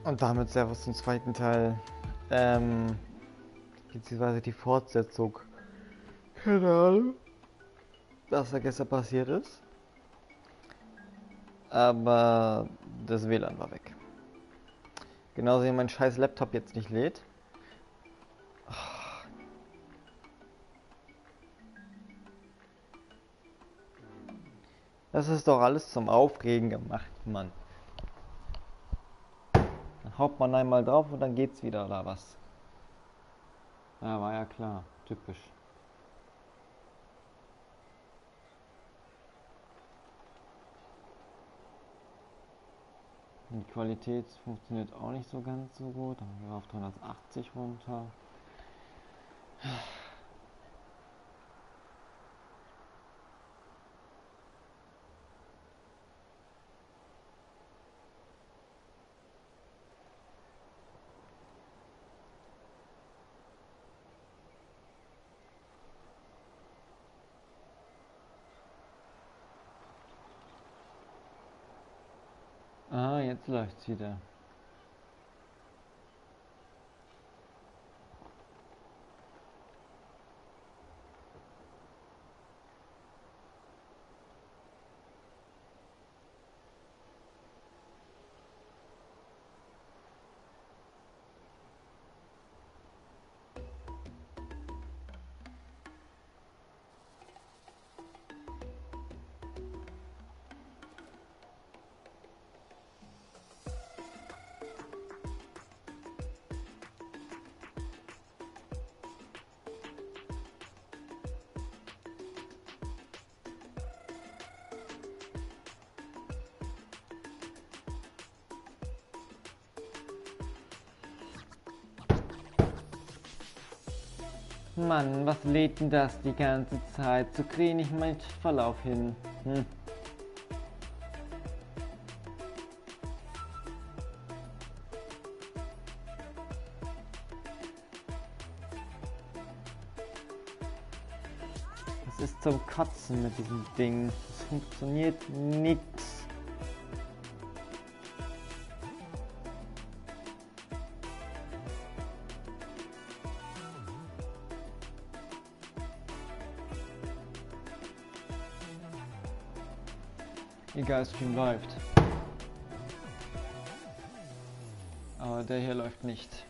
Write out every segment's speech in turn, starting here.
Und damit Servus zum zweiten Teil. Beziehungsweise die Fortsetzung. Keine Ahnung, was da gestern passiert ist. Aber das WLAN war weg. Genauso wie mein scheiß Laptop jetzt nicht lädt. Das ist doch alles zum Aufregen gemacht, Mann. Dann haut man einmal drauf und dann geht's wieder, oder was? Ja, war ja klar. Typisch. Die Qualität funktioniert auch nicht so ganz so gut. Dann gehen wir auf 380 runter. Ah, jetzt läuft's wieder. Mann, was lädt denn das die ganze Zeit? So kriege ich meinen Verlauf hin. Das ist zum Kotzen mit diesem Ding. Es funktioniert nix. Egal, Stream läuft. Aber der hier läuft nicht.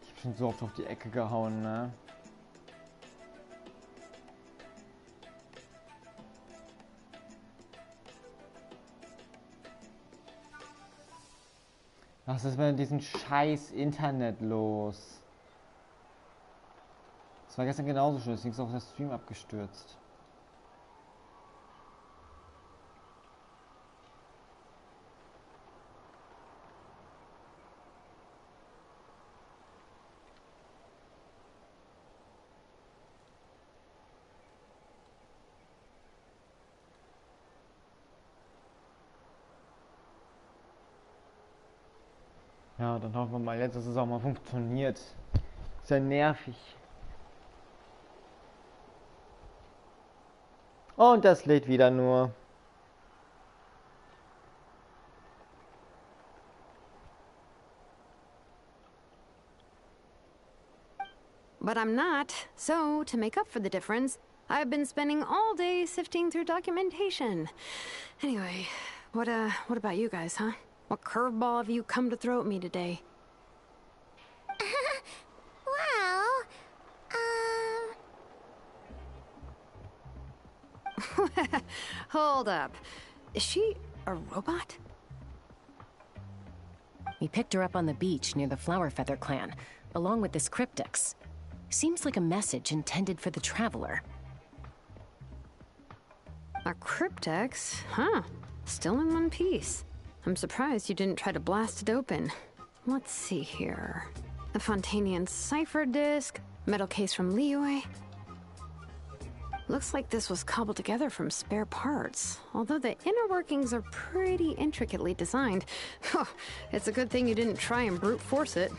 Ich hab schon so oft auf die Ecke gehauen, ne? Was ist mit diesem scheiß Internet los? Das war gestern genauso schön, deswegen ist auch der Stream abgestürzt. Ja, dann hoffen wir mal jetzt, dass es auch mal funktioniert. Ist ja nervig. Und das lädt wieder nur. But I'm not, so to make up for the difference, I've been spending all day sifting through documentation. Anyway, what about you guys, huh? What curveball have you come to throw at me today? Well, Hold up. Is she a robot? We picked her up on the beach near the Flower Feather clan, along with this cryptix. Seems like a message intended for the traveler. A cryptix? Huh. Still in one piece. I'm surprised you didn't try to blast it open. Let's see here. The Fontanian cipher disc, metal case from Liyue. Looks like this was cobbled together from spare parts, although the inner workings are pretty intricately designed. It's a good thing you didn't try and brute force it.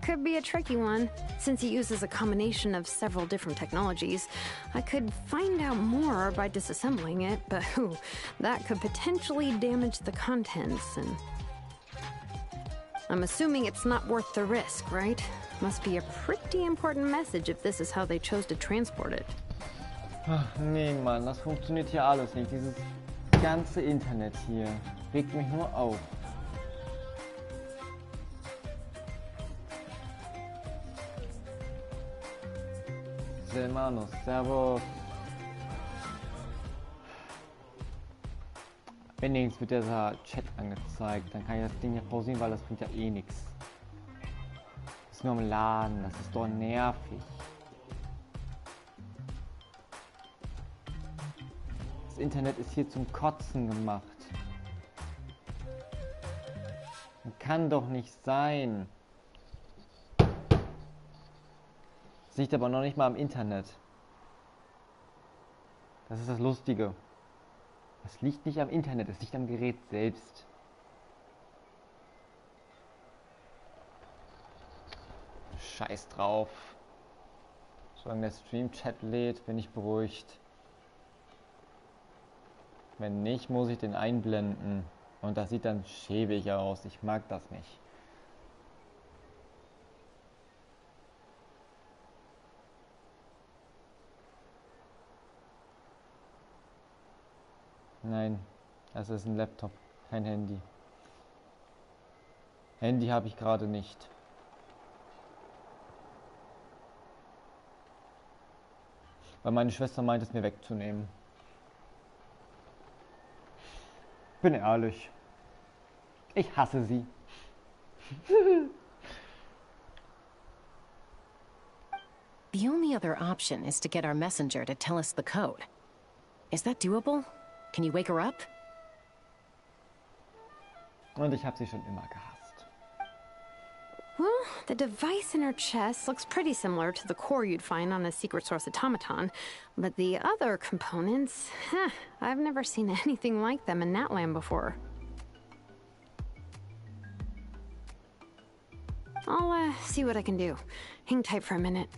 could be a tricky one. Since it uses a combination of several different technologies, I could find out more by disassembling it, but that could potentially damage the contents, and... I'm assuming it's not worth the risk, right? Must be a pretty important message if this is how they chose to transport it. Ach, nee, Mann, das funktioniert hier alles nicht. Dieses ganze Internet hier regt mich nur auf. Selmanus, servus. Wenigstens wird dieser Chat angezeigt, dann kann ich das Ding hier pausieren, weil das bringt ja eh nichts. Ist nur am Laden, das ist doch nervig. Das Internet ist hier zum Kotzen gemacht. Kann doch nicht sein. Das liegt aber noch nicht mal am Internet. Das ist das Lustige. Es liegt nicht am Internet, es liegt am Gerät selbst. Scheiß drauf. Solange der Stream-Chat lädt, bin ich beruhigt. Wenn nicht, muss ich den einblenden. Und das sieht dann schäbig aus. Ich mag das nicht. Nein, das ist ein Laptop, kein Handy. Handy habe ich gerade nicht. Weil meine Schwester meint, es mir wegzunehmen. Bin ehrlich. Ich hasse sie. The only other option is to get our messenger to tell us the code. Is that doable? Can you wake her up? Und ich habe sie schon immer gehasst. Well, the device in her chest looks pretty similar to the core you'd find on a secret source automaton, but the other components, I've never seen anything like them in Natlan before. I'll see what I can do. Hang tight for a minute.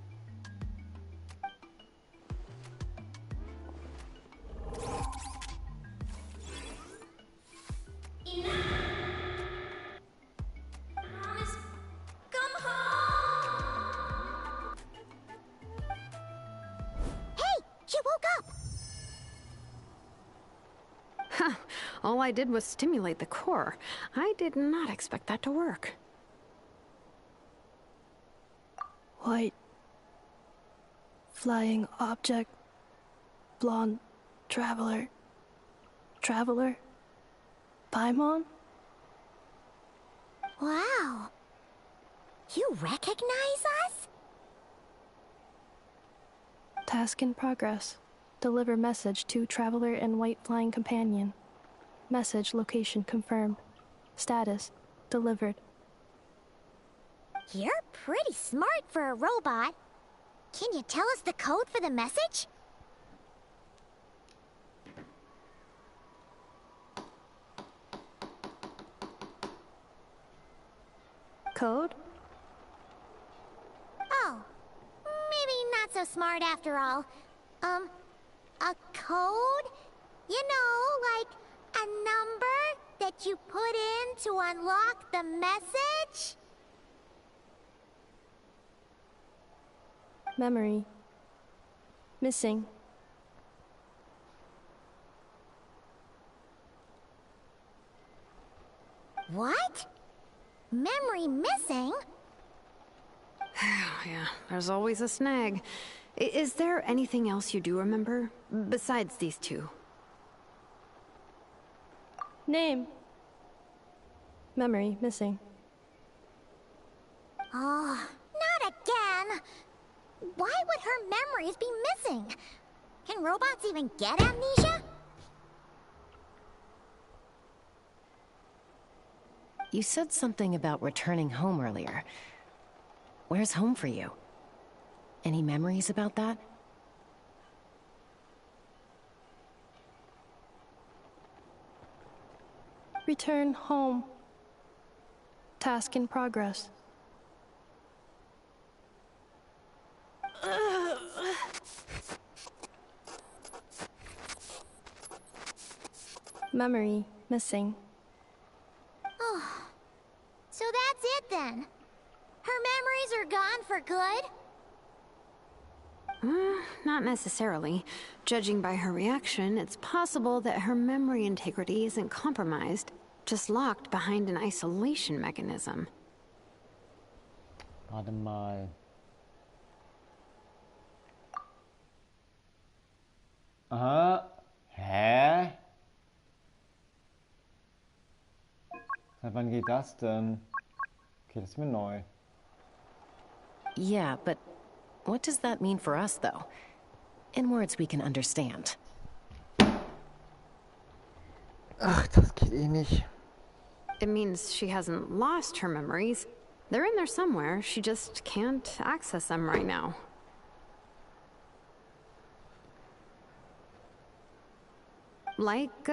All I did was stimulate the core. I did not expect that to work. White. Flying object. Blonde. Traveler. Traveler. Paimon? Wow. You recognize us? Task in progress. Deliver message to Traveler and White Flying Companion. Message location confirmed. Status delivered. You're pretty smart for a robot. Can you tell us the code for the message? Code? Oh, maybe not so smart after all. A code? You know, like a number that you put in to unlock the message? Memory. Missing. What? Memory missing? Yeah, there's always a snag. Is there anything else you do remember? Besides these two? Name. Memory missing. Oh, not again! Why would her memories be missing? Can robots even get amnesia? You said something about returning home earlier. Where's home for you? Any memories about that? Return home. Task in progress. Memory missing. Oh, so that's it then. Her memories are gone for good? Not necessarily. Judging by her reaction, it's possible that her memory integrity isn't compromised, just locked behind an isolation mechanism. Warte mal. Aha. Hä? Seit wann geht das denn? Okay, das ist mir neu. Yeah, but what does that mean for us, though? In words we can understand. Ach, das geht eh nicht. It means she hasn't lost her memories. They're in there somewhere, she just can't access them right now. Like,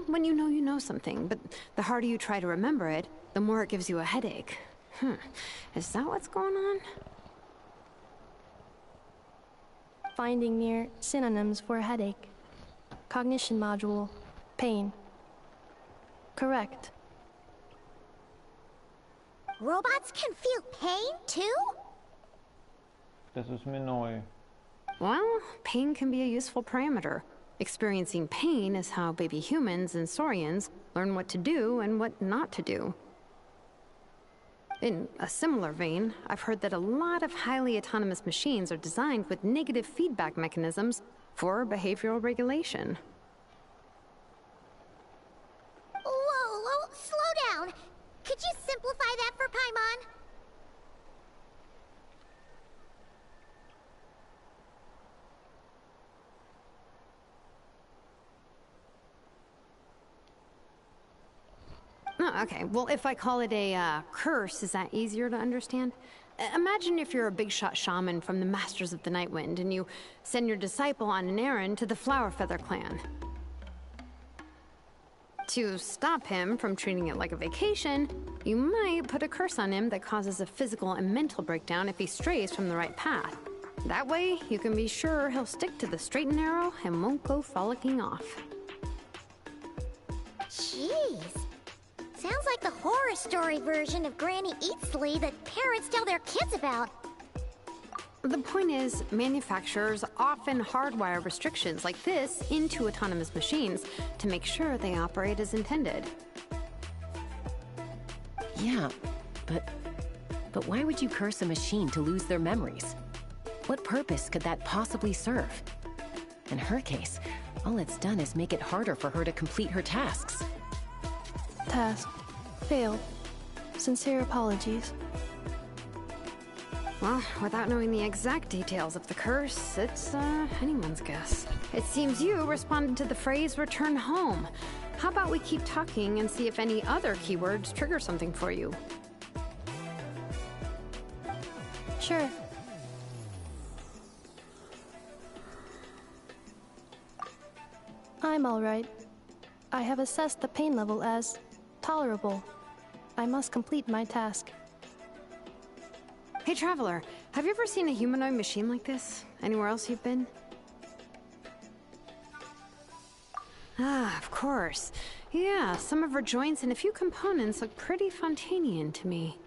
when you know something, but the harder you try to remember it, the more it gives you a headache. Is that what's going on? Finding near synonyms for headache. Cognition module. Pain. Correct. Robots can feel pain, too? Das ist mir neu. Well, pain can be a useful parameter. Experiencing pain is how baby humans and saurians learn what to do and what not to do. In a similar vein, I've heard that a lot of highly autonomous machines are designed with negative feedback mechanisms for behavioral regulation. Whoa, slow down. Could you simplify that for Paimon? Oh, okay, well, if I call it a curse, is that easier to understand? Imagine if you're a big shot shaman from the Masters of the Nightwind and you send your disciple on an errand to the Flower Feather clan. To stop him from treating it like a vacation, you might put a curse on him that causes a physical and mental breakdown if he strays from the right path. That way, you can be sure he'll stick to the straight and narrow and won't go frolicking off. Jeez. Sounds like the horror story version of Granny Eatsley that parents tell their kids about. The point is, manufacturers often hardwire restrictions like this into autonomous machines to make sure they operate as intended. Yeah, but why would you curse a machine to lose their memories? What purpose could that possibly serve? In her case, all it's done is make it harder for her to complete her tasks. Task. Failed. Sincere apologies. Well, without knowing the exact details of the curse, it's anyone's guess. It seems you responded to the phrase return home. How about we keep talking and see if any other keywords trigger something for you? Sure. I'm alright. I have assessed the pain level as tolerable. I must complete my task. Hey, Traveler, have you ever seen a humanoid machine like this? Anywhere else you've been? Ah, of course. Yeah, some of her joints and a few components look pretty Fontanian to me.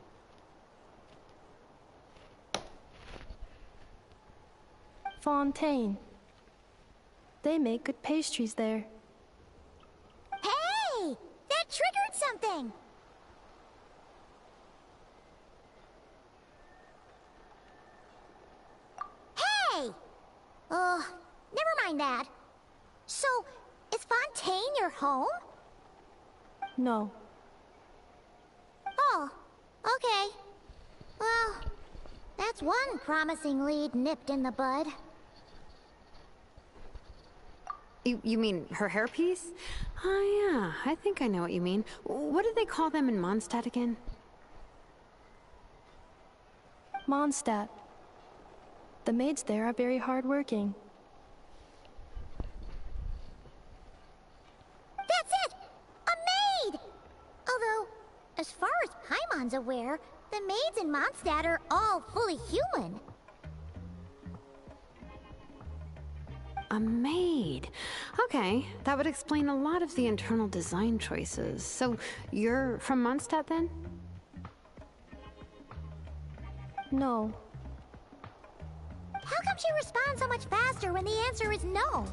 Fontaine. They make good pastries there. Hey! That triggered something! Hey! Never mind that. So, is Fontaine your home? No. Oh, okay. Well, that's one promising lead nipped in the bud. You mean her hairpiece? Oh yeah, I think I know what you mean. What do they call them in Mondstadt again? Mondstadt. The maids there are very hard-working. That's it! A maid! Although, as far as Paimon's aware, the maids in Mondstadt are all fully human. A maid. Okay, that would explain a lot of the internal design choices. So, you're from Mondstadt then? No. How come she responds so much faster when the answer is no?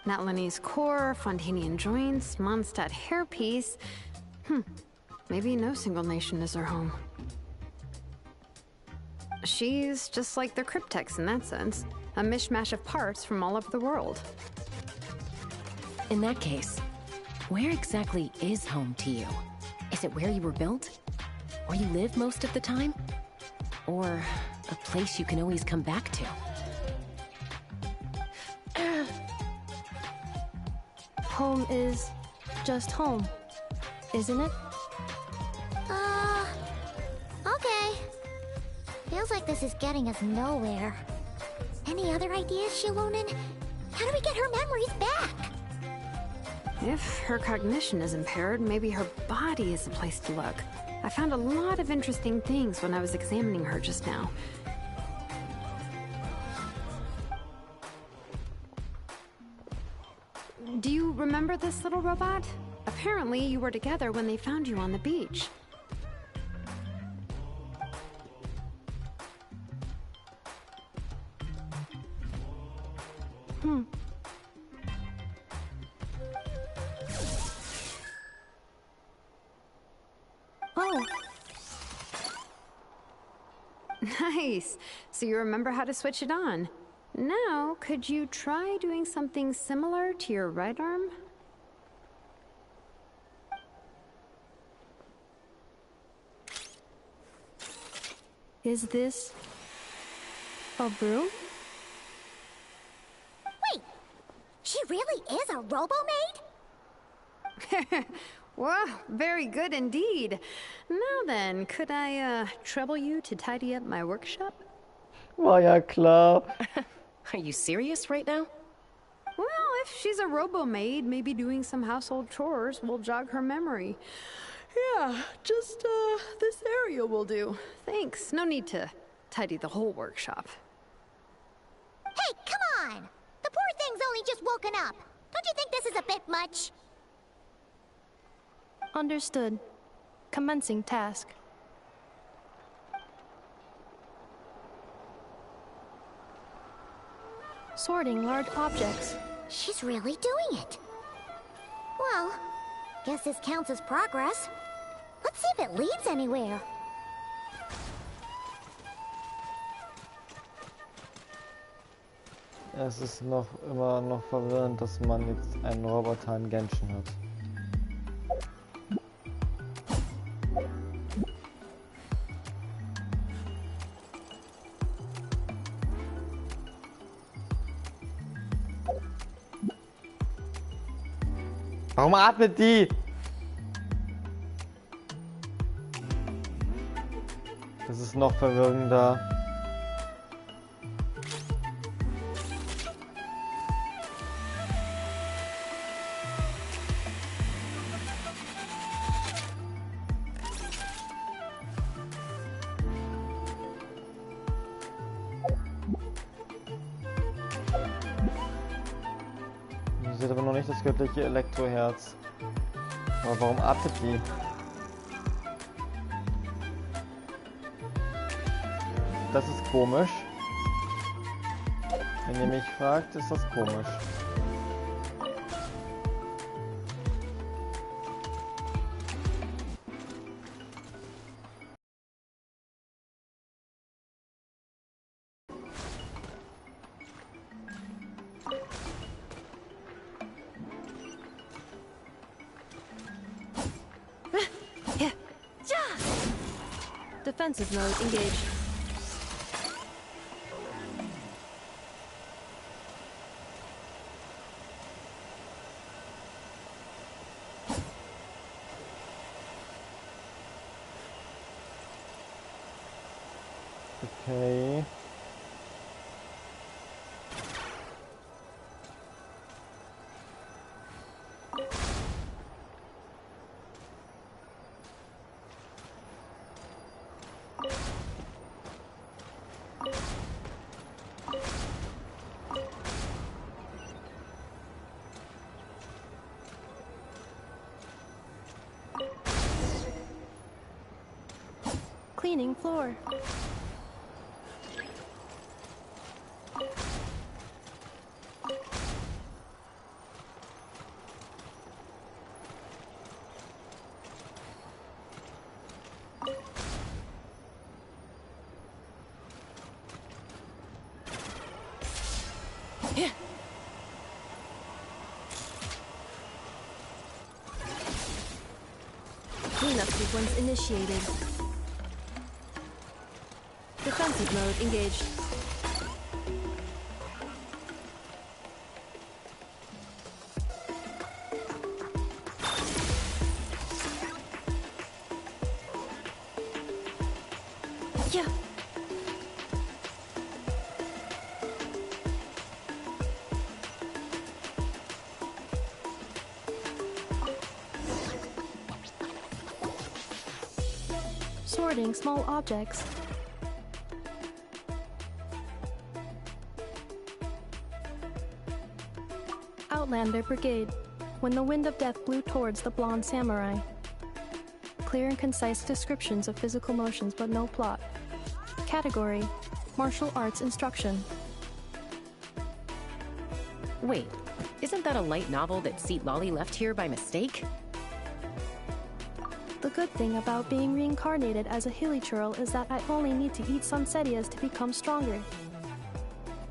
Natlanese core, Fontanian joints, Mondstadt hairpiece. Maybe no single nation is her home. She's just like the Cryptex in that sense. A mishmash of parts from all over the world. In that case, where exactly is home to you? Is it where you were built? Where you live most of the time? Or a place you can always come back to? Home is just home, isn't it? Okay. Feels like this is getting us nowhere. Any other ideas, Shilonen? How do we get her memories back? If her cognition is impaired, maybe her body is the place to look. I found a lot of interesting things when I was examining her just now. Do you remember this little robot? Apparently, you were together when they found you on the beach. Oh, Nice. So you remember how to switch it on. Now, could you try doing something similar to your right arm? is this a broom? Wait, she really is a robo-maid? Wow, very good indeed. Now then, could I trouble you to tidy up my workshop? War ja klar. Are you serious right now? Well, if she's a robo-maid, maybe doing some household chores will jog her memory. Yeah, just this area will do. Thanks. No need to tidy the whole workshop. Hey, come on! The poor thing's only just woken up. Don't you think this is a bit much? Understood. Commencing task. Sorting large objects. She's really doing it. Well, guess this counts as progress. Let's see if it leads anywhere. Es ist immer noch verwirrend, dass man jetzt einen Roboter in Genshin hat. Warum atmet die? Das ist noch verwirrender. Sie hat aber noch nicht das göttliche Elektroherz. Aber warum atmet die? Das ist komisch. Wenn ihr mich fragt, ist das komisch. Defensive mode engaged. Okay. cleaning floor. Cleanup sequence initiated. Defensive mode engaged. Yeah. Sorting small objects. Outlander Brigade. When the wind of death blew towards the blonde samurai. Clear and concise descriptions of physical motions but no plot. Category: Martial Arts Instruction. Wait, isn't that a light novel that Seat Lolly left here by mistake? The good thing about being reincarnated as a hilichurl is that I only need to eat sunsetias to become stronger.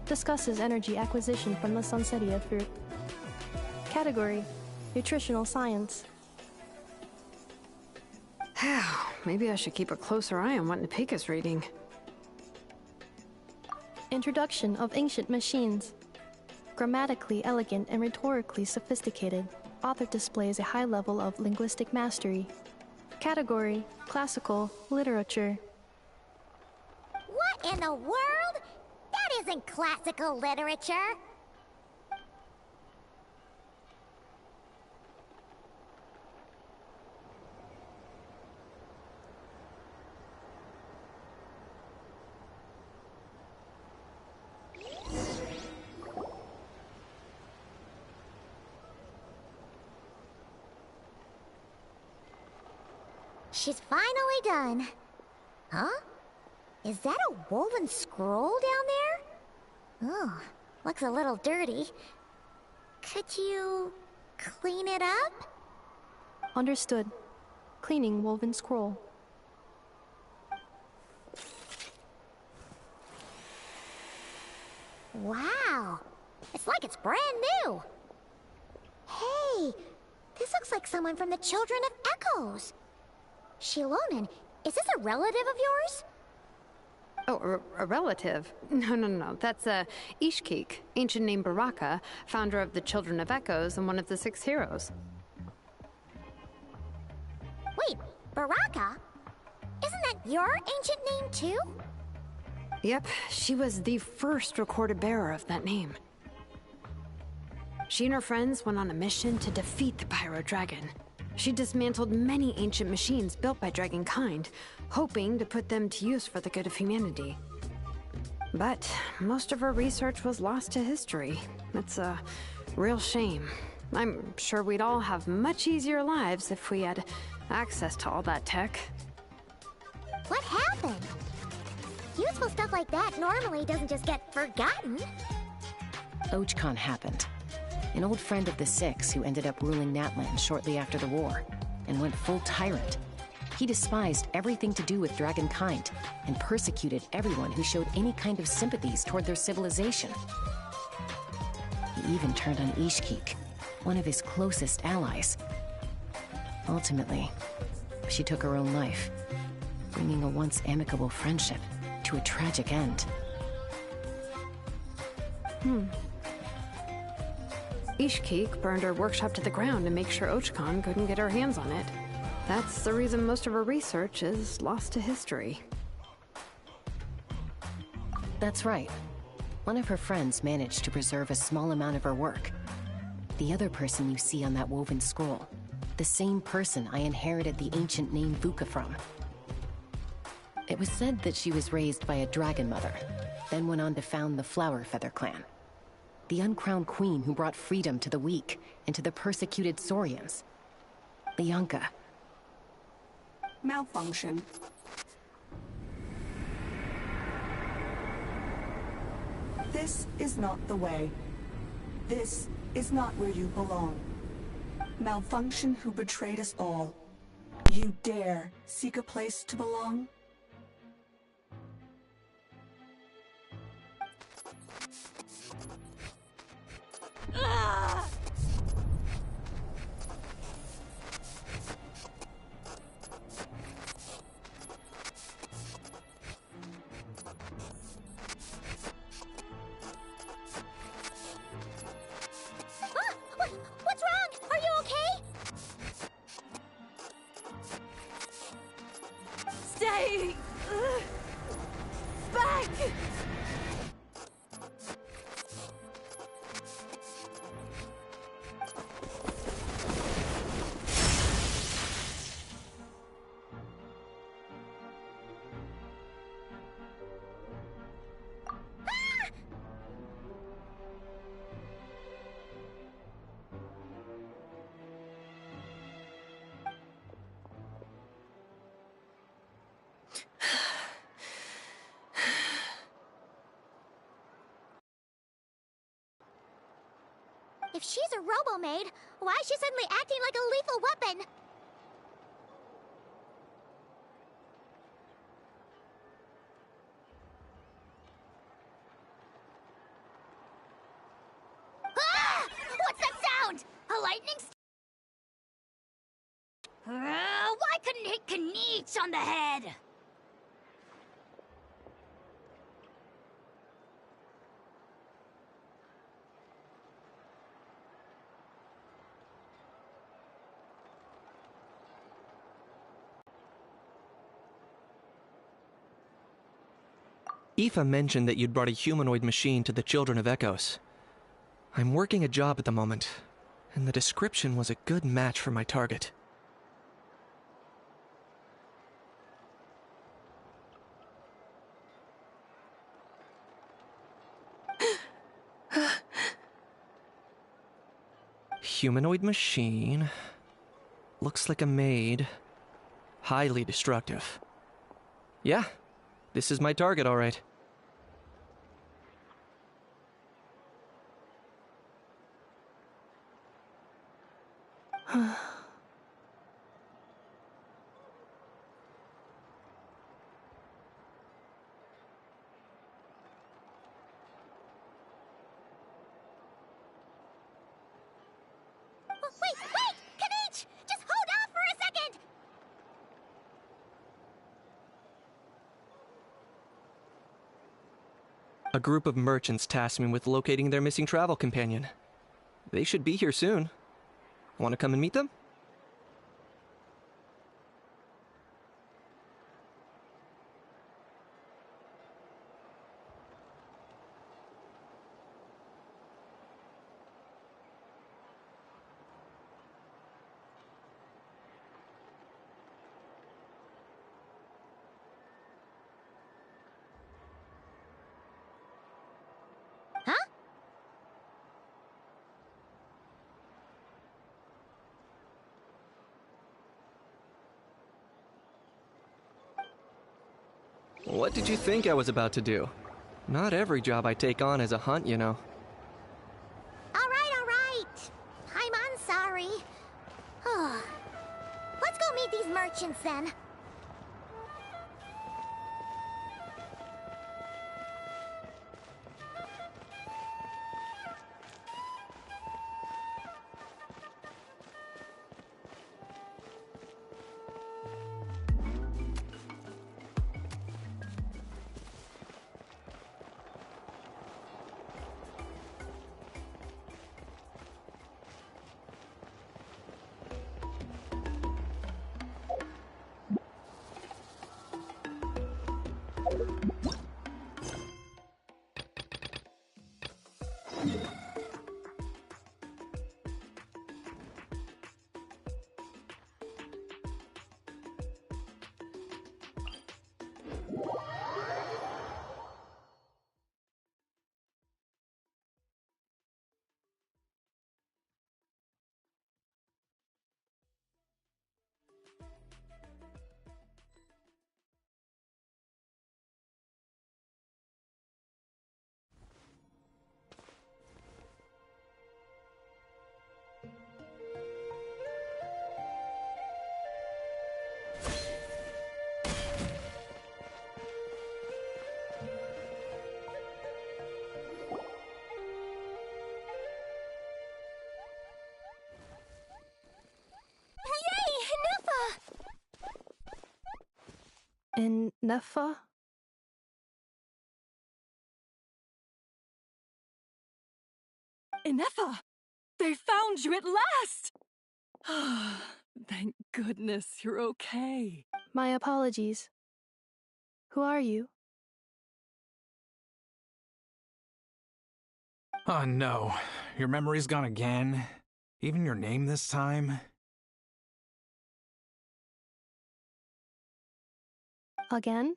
Discusses energy acquisition from the sunsetia fruit. Category: Nutritional Science. Maybe I should keep a closer eye on what Napika's reading. Introduction of Ancient Machines. Grammatically elegant and rhetorically sophisticated, author displays a high level of linguistic mastery. Category: Classical Literature. What in the world? That isn't classical literature. She's finally done. Huh? Is that a woven scroll down there? Oh, looks a little dirty. Could you clean it up? Understood. Cleaning woven scroll. Wow, it's like it's brand new. Hey, this looks like someone from the Children of Echoes. Shilonen, is this a relative of yours? Oh, a relative? No. That's Ishkik, ancient name Baraka, founder of the Children of Echoes and one of the 6 heroes. Wait, Baraka? Isn't that your ancient name too? Yep, she was the first recorded bearer of that name. She and her friends went on a mission to defeat the Pyro Dragon. She dismantled many ancient machines built by Dragonkind, hoping to put them to use for the good of humanity. But most of her research was lost to history. It's a real shame. I'm sure we'd all have much easier lives if we had access to all that tech. What happened? Useful stuff like that normally doesn't just get forgotten. Ochcon happened. An old friend of the Six who ended up ruling Natlan shortly after the war, and went full tyrant. He despised everything to do with Dragonkind, and persecuted everyone who showed any kind of sympathies toward their civilization. He even turned on Ishkik, one of his closest allies. Ultimately, she took her own life, bringing a once amicable friendship to a tragic end. Ishkik burned her workshop to the ground to make sure Ochcon couldn't get her hands on it. That's the reason most of her research is lost to history. That's right. One of her friends managed to preserve a small amount of her work. The other person you see on that woven scroll, the same person I inherited the ancient name Vuka from. It was said that she was raised by a dragon mother, then went on to found the Flower Feather clan. The uncrowned queen who brought freedom to the weak and to the persecuted Saurians. Leonka. Malfunction. This is not the way. This is not where you belong. Malfunction who betrayed us all. You dare seek a place to belong? What's wrong? Are you okay? Stay back! If she's a robo-maid, why is she suddenly acting like a lethal weapon? Ah! What's that sound? A lightning why couldn't it hit Kniech on the head? Aoife mentioned that you'd brought a humanoid machine to the Children of Echoes. I'm working a job at the moment, and the description was a good match for my target. Humanoid machine. Looks like a maid. Highly destructive. Yeah, this is my target, all right. Wait! Kniech! Just hold off for a second! A group of merchants tasked me with locating their missing travel companion. They should be here soon. Want to come and meet them? Huh? What did you think I was about to do? Not every job I take on is a hunt, you know. All right. I'm sorry. Let's go meet these merchants then. In Nefa? Inefa! They found you at last! Thank goodness you're okay. My apologies. Who are you? Oh no, your memory's gone again? Even your name this time? Again?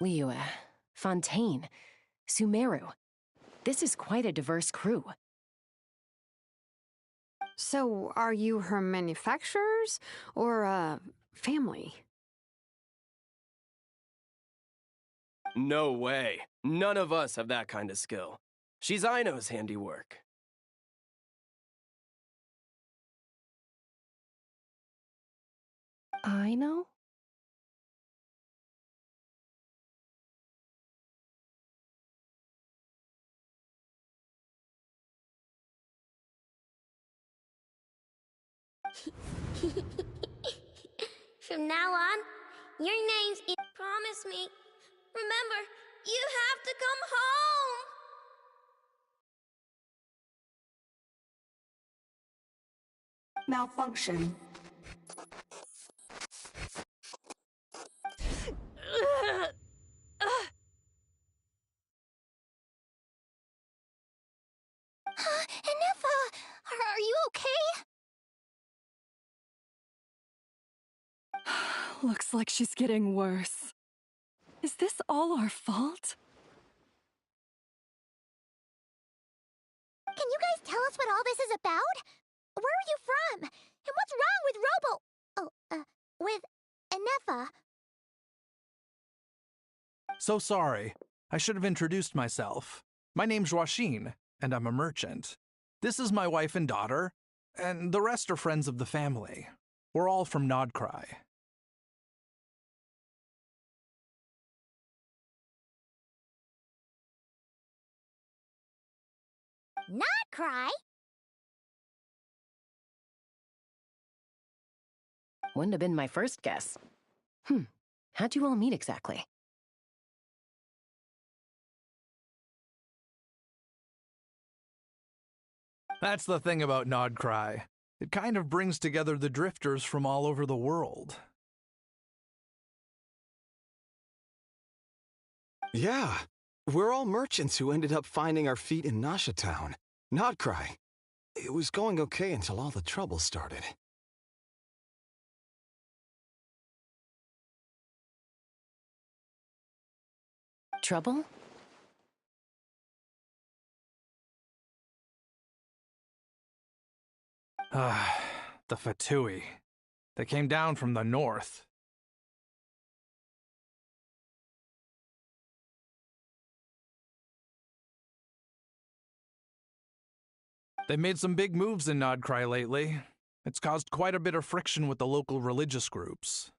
Liyue, Fontaine, Sumeru. This is quite a diverse crew. So, are you her manufacturers or family? No way. None of us have that kind of skill. She's Aino's handiwork. I know? From now on, your name's Promise me. Remember, you have to come home! Malfunction. Inefa, are you okay? Looks like she's getting worse. Is this all our fault? Can you guys tell us what all this is about? Where are you from? And what's wrong with with Inefa? So sorry. I should have introduced myself. My name's Joachine, and I'm a merchant. This is my wife and daughter, and the rest are friends of the family. We're all from Nodcry. Not cry? Wouldn't have been my first guess. How'd you all meet exactly? That's the thing about Nodcry. It kind of brings together the drifters from all over the world. Yeah, we're all merchants who ended up finding our feet in Nasha Town. Nodcry. It was going okay until all the trouble started. Trouble? The Fatui. They came down from the north. They've made some big moves in Nodcry lately. It's caused quite a bit of friction with the local religious groups.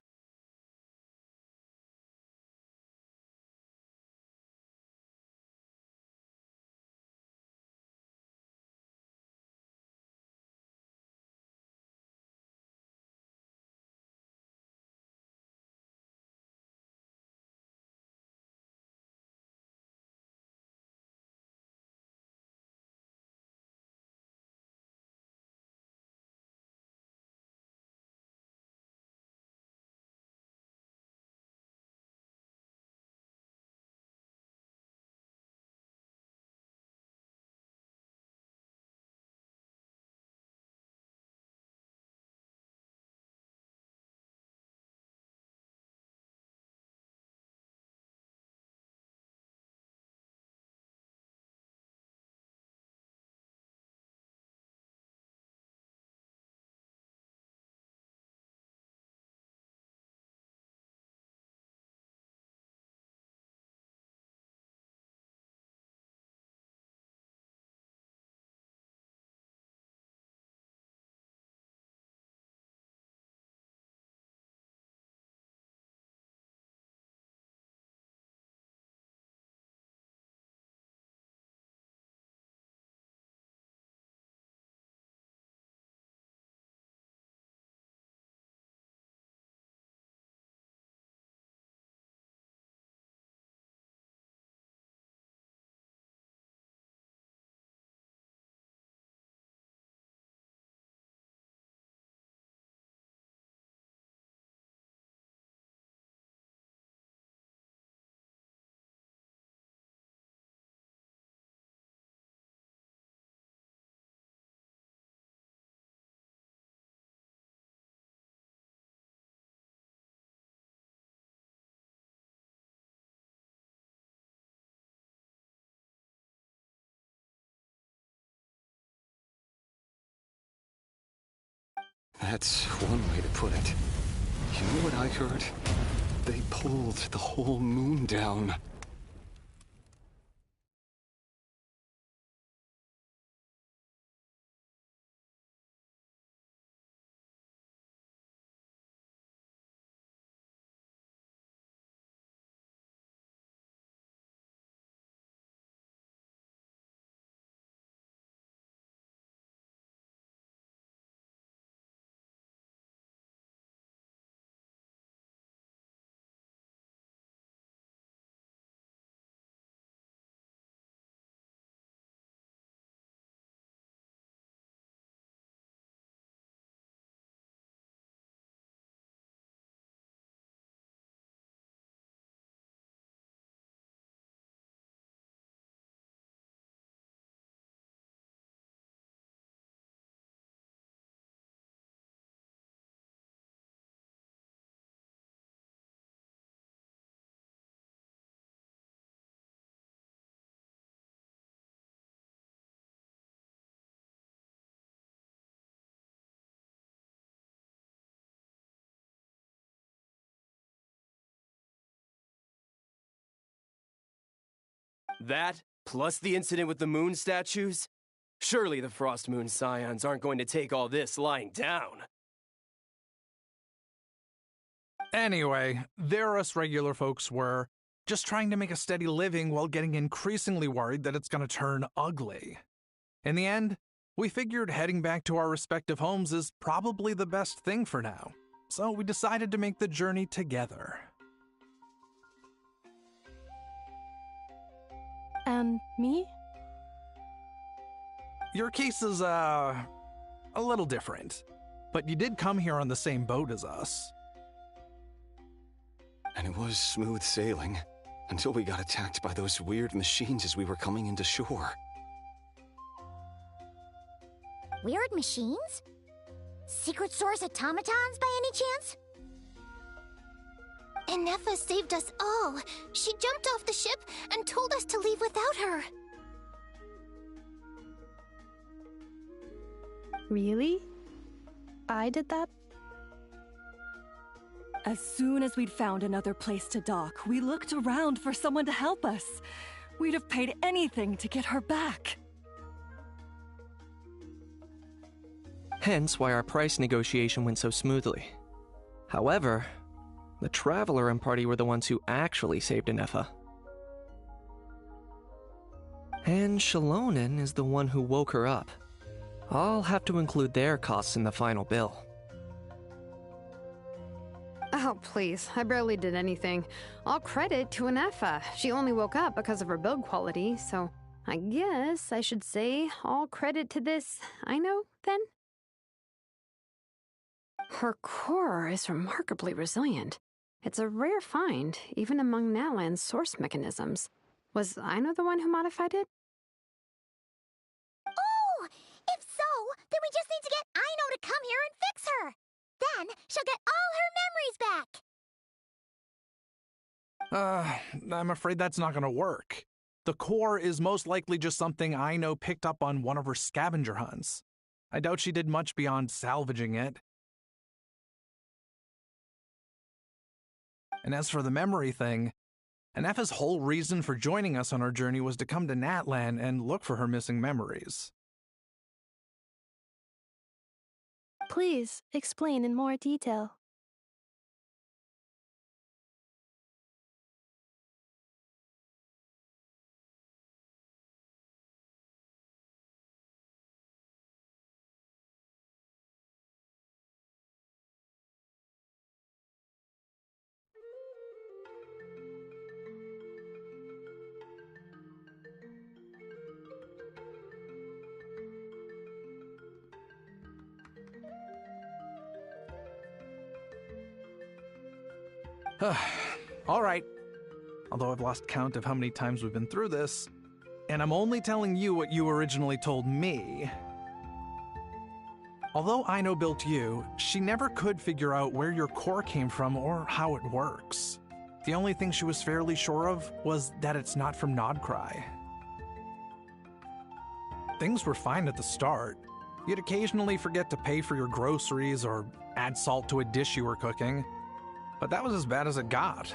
That's one way to put it. You know what I heard? They pulled the whole moon down. That, plus the incident with the moon statues? Surely the Frost Moon Scions aren't going to take all this lying down. Anyway, there us regular folks were, just trying to make a steady living while getting increasingly worried that it's gonna turn ugly. In the end, we figured heading back to our respective homes is probably the best thing for now, so we decided to make the journey together. And me? Your case is, a little different, but you did come here on the same boat as us. And it was smooth sailing, until we got attacked by those weird machines as we were coming into shore. Weird machines? Secret Source automatons by any chance? Enefa saved us all. She jumped off the ship and told us to leave without her. Really? I did that? As soon as we'd found another place to dock, we looked around for someone to help us. We'd have paid anything to get her back. Hence why our price negotiation went so smoothly. However, the Traveler and party were the ones who actually saved Enefa. And Shalonen is the one who woke her up. I'll have to include their costs in the final bill. Oh, please. I barely did anything. All credit to Enefa. She only woke up because of her build quality, so I guess I should say all credit to this Aino, then? Her core is remarkably resilient. It's a rare find, even among Nalan's source mechanisms. Was Aino the one who modified it? Oh! If so, then we just need to get Aino to come here and fix her! Then she'll get all her memories back! I'm afraid that's not gonna work. The core is most likely just something Aino picked up on one of her scavenger hunts. I doubt she did much beyond salvaging it. And as for the memory thing, Enefa's whole reason for joining us on our journey was to come to Natlan and look for her missing memories. Please, explain in more detail. Alright. Although I've lost count of how many times we've been through this, and I'm only telling you what you originally told me. Although Aino built you, she never could figure out where your core came from or how it works. The only thing she was fairly sure of was that it's not from Nodcry. Things were fine at the start. You'd occasionally forget to pay for your groceries or add salt to a dish you were cooking, but that was as bad as it got.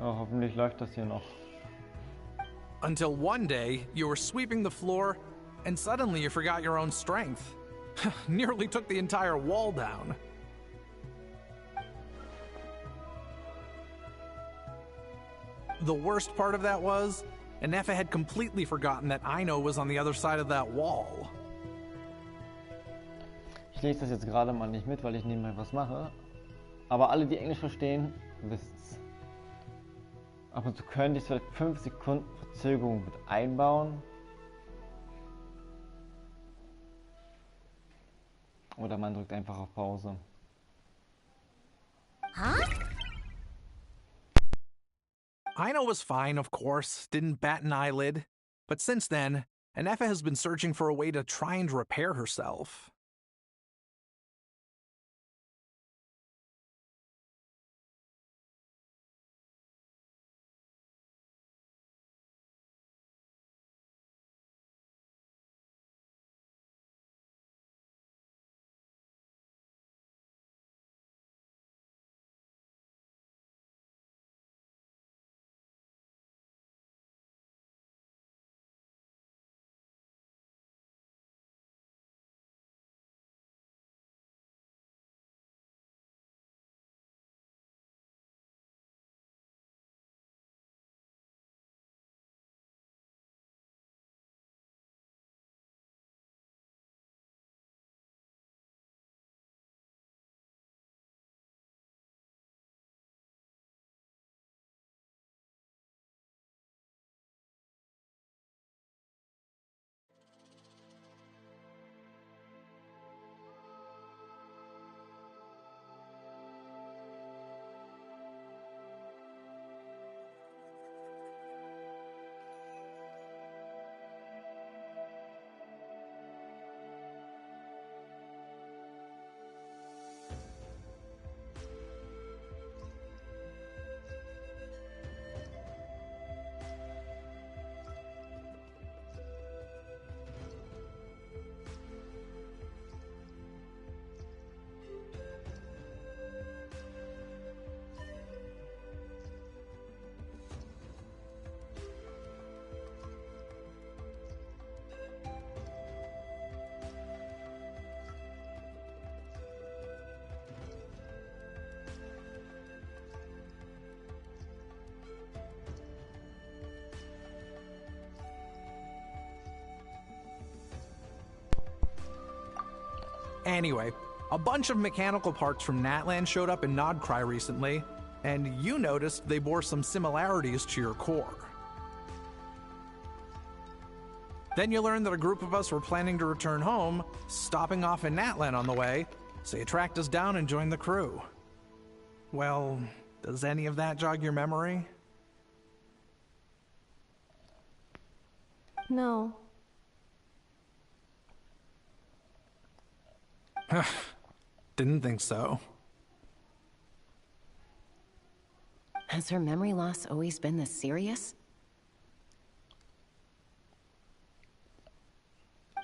Oh, hoffentlich läuft das hier noch. Until one day, you were sweeping the floor, and suddenly you forgot your own strength. Nearly took the entire wall down. The worst part of that was, Anefa had completely forgotten that Aino was on the other side of that wall. Ich lese das jetzt gerade mal nicht mit, weil ich nebenbei was mache. Aber alle, die Englisch verstehen, wissen's. Ab und zu könnte ich vielleicht 5 Sekunden Verzögerung mit einbauen. Oder man drückt einfach auf Pause. Huh? Aino was fine, of course, didn't bat an eyelid. But since then, Anefa has been searching for a way to try and repair herself. Anyway, a bunch of mechanical parts from Natlan showed up in Nodcry recently, and you noticed they bore some similarities to your core. Then you learned that a group of us were planning to return home, stopping off in Natlan on the way, so you tracked us down and joined the crew. Well, does any of that jog your memory? No. Didn't think so. Has her memory loss always been this serious?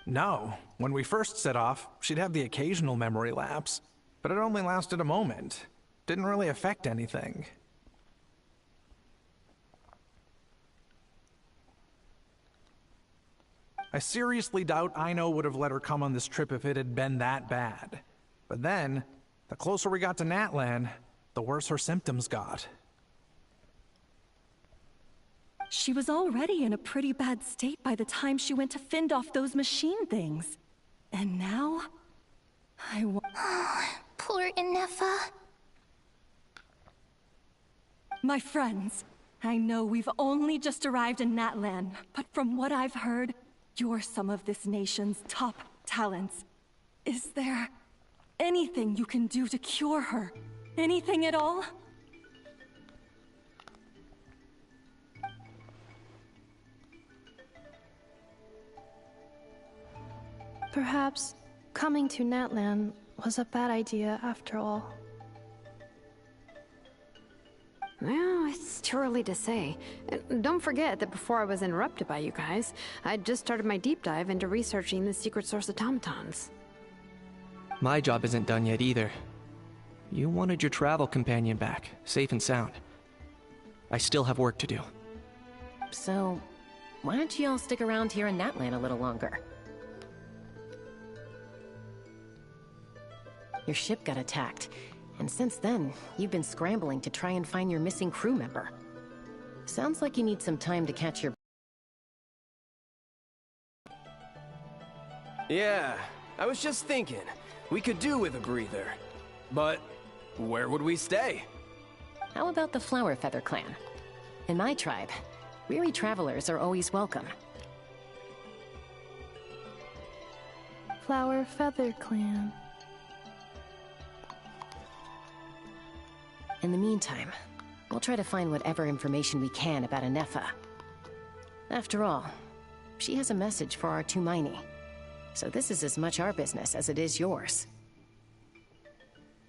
No. When we first set off, she'd have the occasional memory lapse, but it only lasted a moment. Didn't really affect anything. I seriously doubt Aino would have let her come on this trip if it had been that bad. But then, the closer we got to Natlan, the worse her symptoms got. She was already in a pretty bad state by the time she went to fend off those machine things. And now, Poor Anefa. My friends, I know we've only just arrived in Natlan, but from what I've heard, you're some of this nation's top talents. Is there anything you can do to cure her? Anything at all? Perhaps coming to Natlan was a bad idea after all. Well, it's too early to say. And don't forget that before I was interrupted by you guys, I'd just started my deep dive into researching the secret source automatons. My job isn't done yet either. You wanted your travel companion back, safe and sound. I still have work to do. So, why don't you all stick around here in Natlan a little longer? Your ship got attacked, and since then, you've been scrambling to try and find your missing crew member. Sounds like you need some time to catch your... Yeah, I was just thinking, we could do with a breather. But where would we stay? How about the Flower Feather Clan? In my tribe, weary travelers are always welcome. Flower Feather Clan. In the meantime, we'll try to find whatever information we can about Anefa. After all, she has a message for our Tumaini. So this is as much our business as it is yours.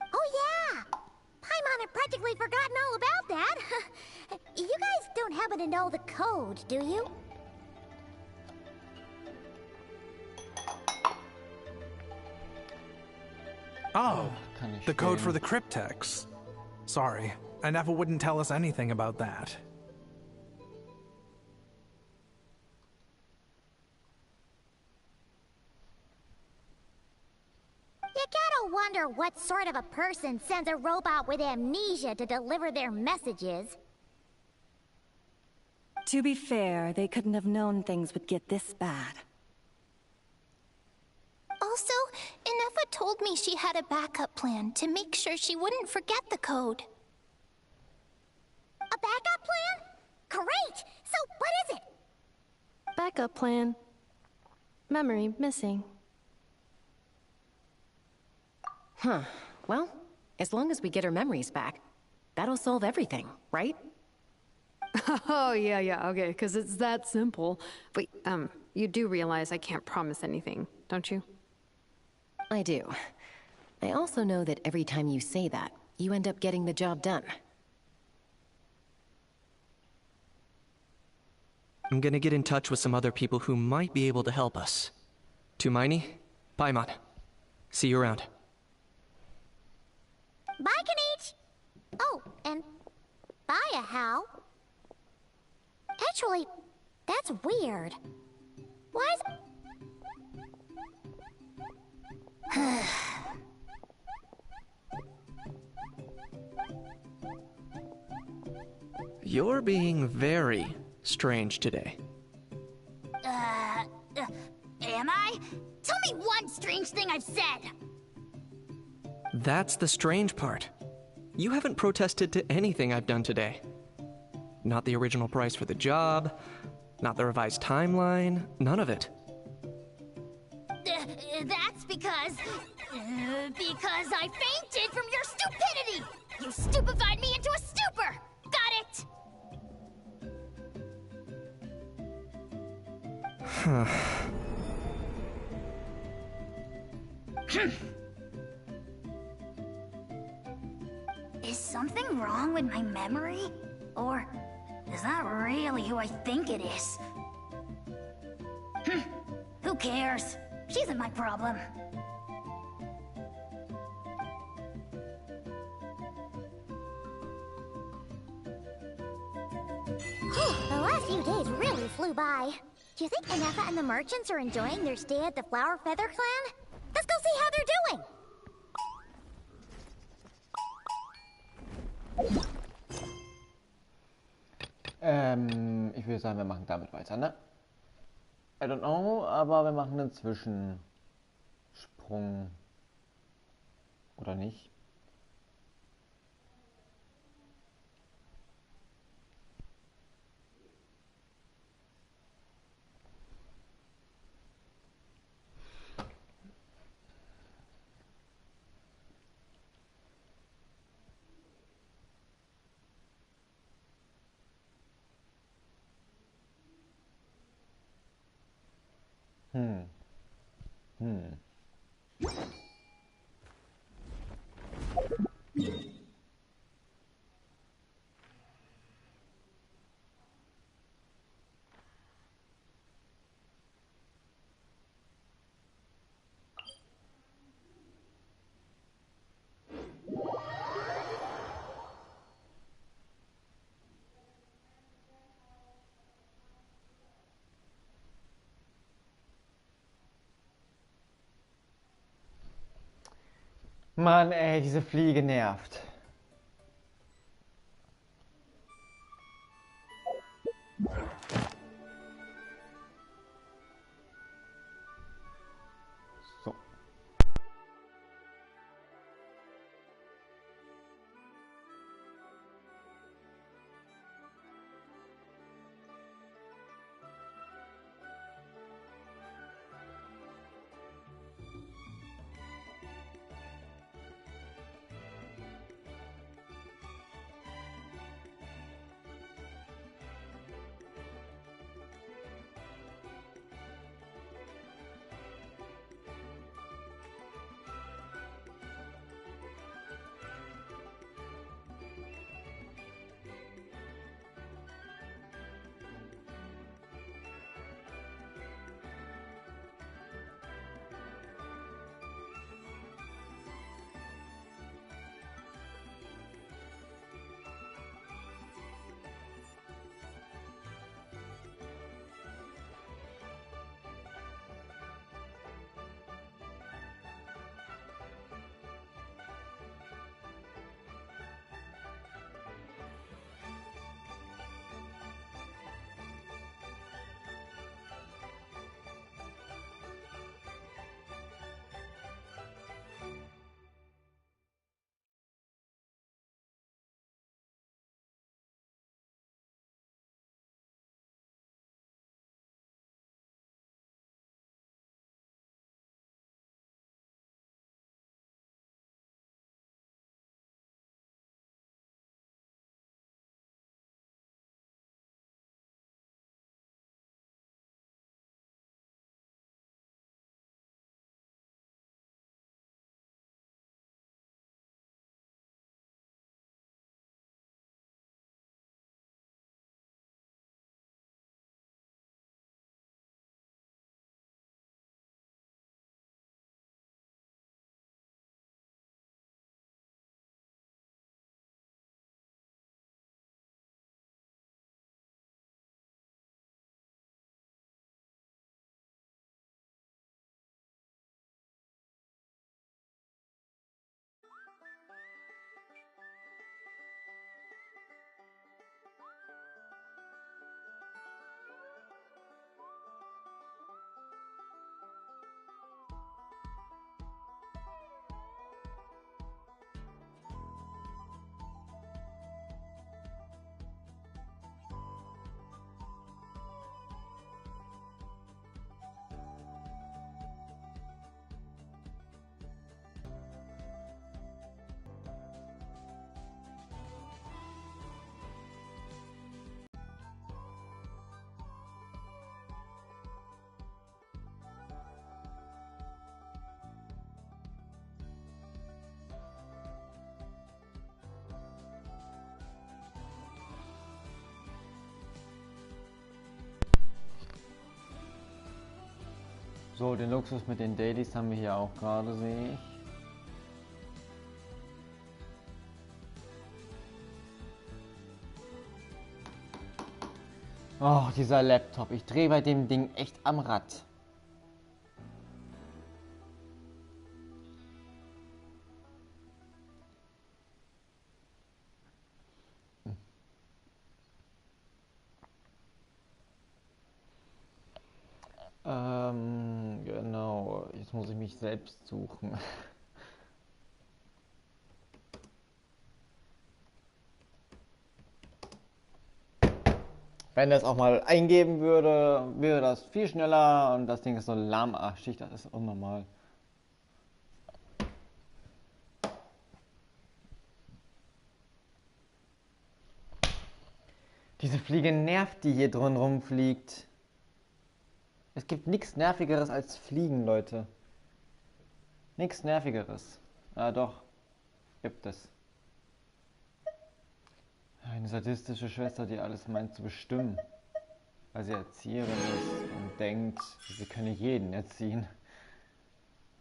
Oh yeah! Paimon had practically forgotten all about that. You guys don't happen to know the code, do you? Oh, the code for the cryptex. Sorry, Anefa wouldn't tell us anything about that. You gotta wonder what sort of a person sends a robot with amnesia to deliver their messages. To be fair, they couldn't have known things would get this bad. Also, Anefa told me she had a backup plan to make sure she wouldn't forget the code. A backup plan? Great! So, what is it? Backup plan. Memory missing. Huh. Well, as long as we get her memories back, that'll solve everything, right? Oh, yeah, okay, because it's that simple. Wait, you do realize I can't promise anything, don't you? I do. I also know that every time you say that, you end up getting the job done. I'm gonna get in touch with some other people who might be able to help us. Tumaini, Paimon. See you around. Bye, Kanich! Oh, and bye, Hal. Actually, that's weird. Why is... You're being very strange today. Am I? Tell me one strange thing I've said! That's the strange part. You haven't protested to anything I've done today. Not the original price for the job, not the revised timeline, none of it. That's because I fainted from your stupidity! You stupefied me into a stupor! Got it? Is something wrong with my memory? Or is that really who I think it is? Who cares? She isn't my problem. The last few days really flew by. Do you think Anefa and the merchants are enjoying their stay at the Flower Feather Clan? Let's go see how they're doing! Ich würde sagen, wir machen damit weiter, ne? I don't know, aber wir machen einen Zwischensprung. Oder nicht? Mann, ey, diese Fliege nervt. So. So, den Luxus mit den Dailies haben wir hier auch gerade, sehe ich. Oh, dieser Laptop. Ich drehe bei dem Ding echt am Rad. Genau. Jetzt muss ich mich selbst suchen. Wenn das auch mal eingeben würde, wäre das viel schneller und das Ding ist so lahmarschig, das ist unnormal. Diese Fliege nervt, die hier drin rumfliegt. Es gibt nichts Nervigeres als Fliegen, Leute. Nichts Nervigeres. Ah, doch. Gibt es. Eine sadistische Schwester, die alles meint zu bestimmen. Weil sie Erzieherin ist und denkt, sie könne jeden erziehen.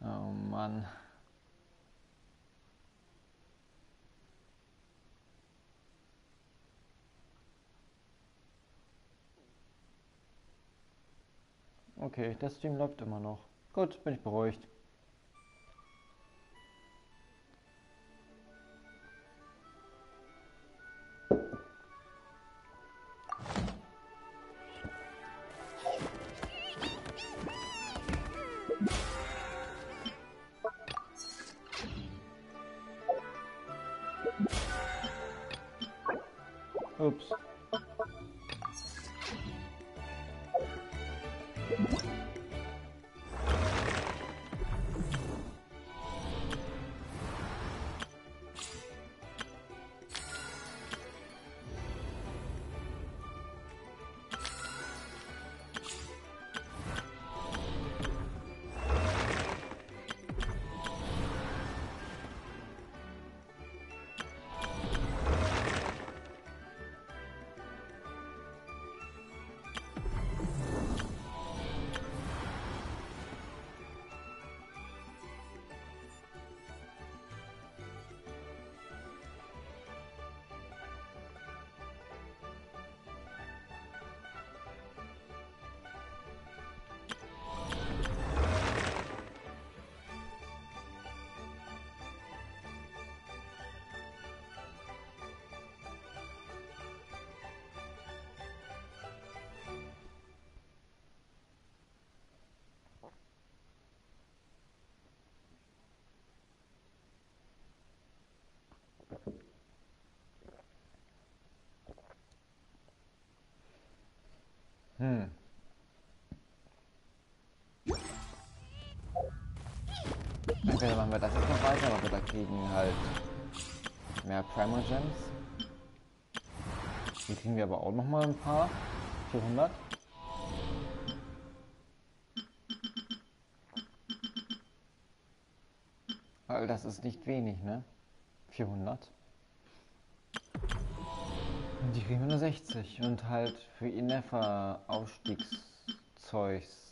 Oh Mann. Okay, der Stream läuft immer noch. Gut, bin ich beruhigt. Ups. Entweder machen wir das jetzt noch weiter, aber da kriegen halt mehr Primal Gems. Hier kriegen wir aber auch noch mal ein paar. 400. Weil das ist nicht wenig, ne? 400. Und die kriegen wir nur 60. Und halt für Inefa Aufstiegszeugs.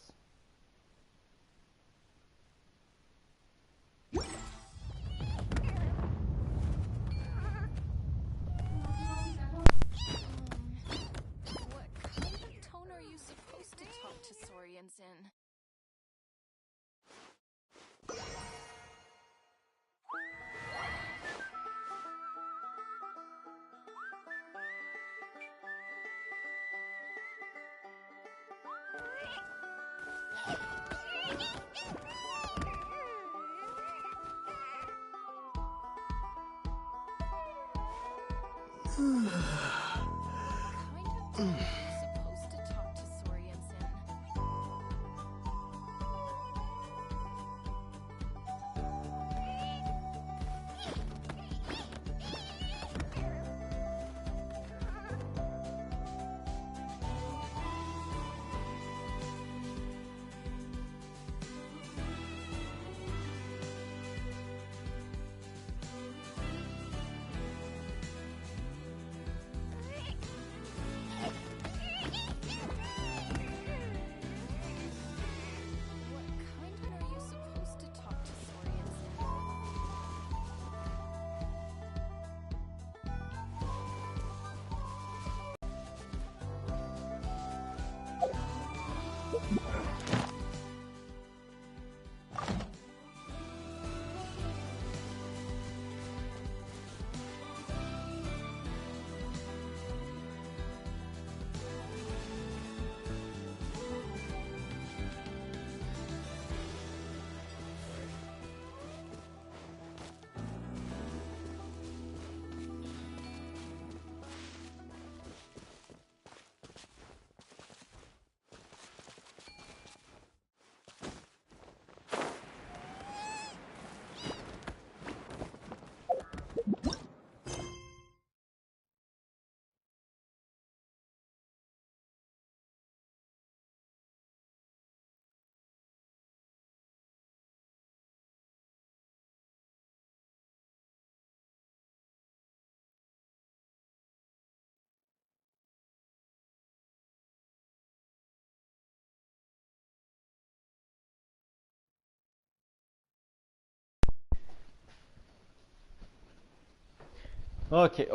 Okay.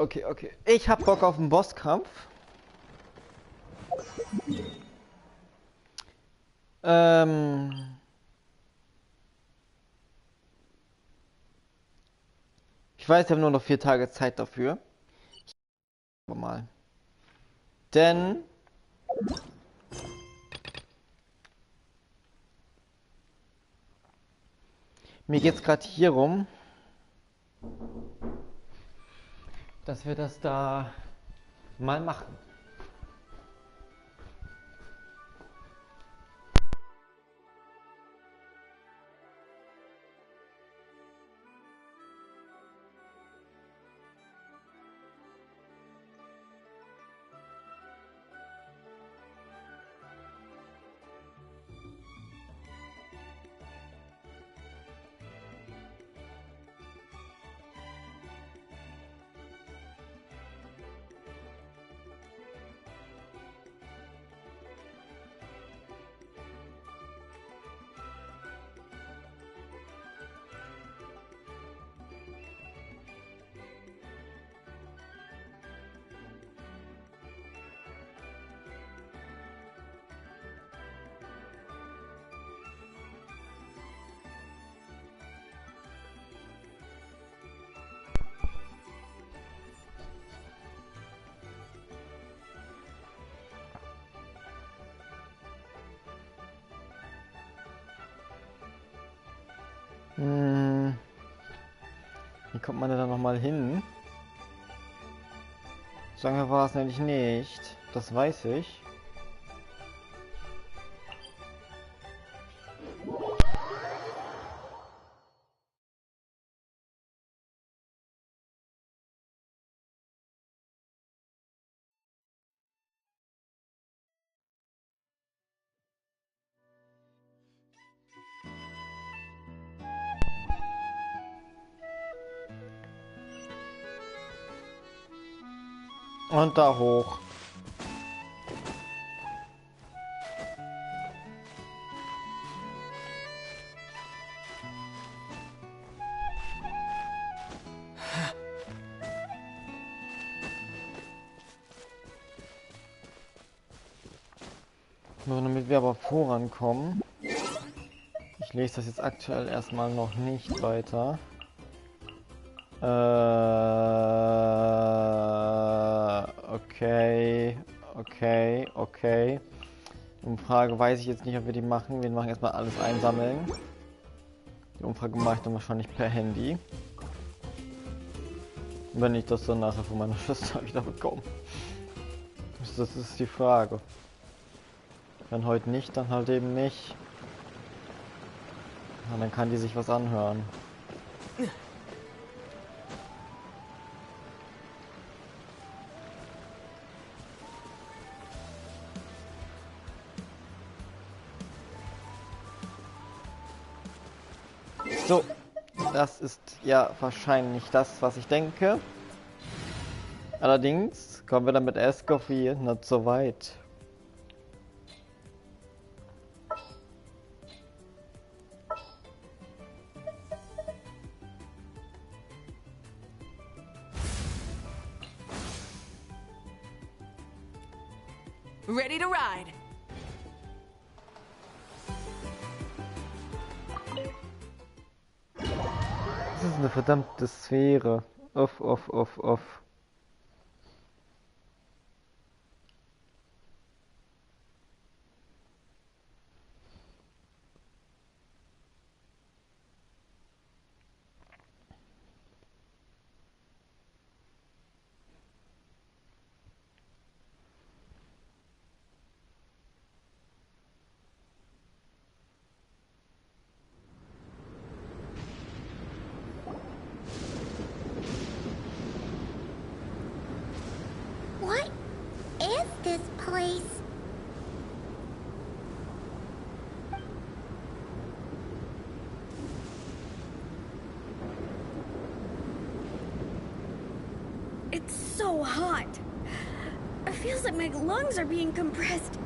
Ich hab Bock auf einen Bosskampf. Ich weiß, wir haben nur noch 4 Tage Zeit dafür. Mal. Denn mir geht es gerade hier rum, dass wir das da mal machen. Wie kommt man denn da nochmal hin? So lange war es nämlich nicht. Das weiß ich. Und da hoch. Nur damit wir aber vorankommen. Ich lese das jetzt aktuell erstmal noch nicht weiter. Okay. Umfrage weiß ich jetzt nicht, ob wir die machen. Wir machen erstmal alles einsammeln. Die Umfrage mache ich dann wahrscheinlich per Handy. Wenn ich das dann nachher von meiner Schwester wieder bekomme. Das ist die Frage. Wenn heute nicht, dann halt eben nicht. Und dann kann die sich was anhören. So, das ist ja wahrscheinlich das, was ich denke. Allerdings kommen wir dann mit Escoffier nicht so weit. Ready to ride. Das ist eine verdammte Sphäre. Off. What is this place? It's so hot. It feels like my lungs are being compressed.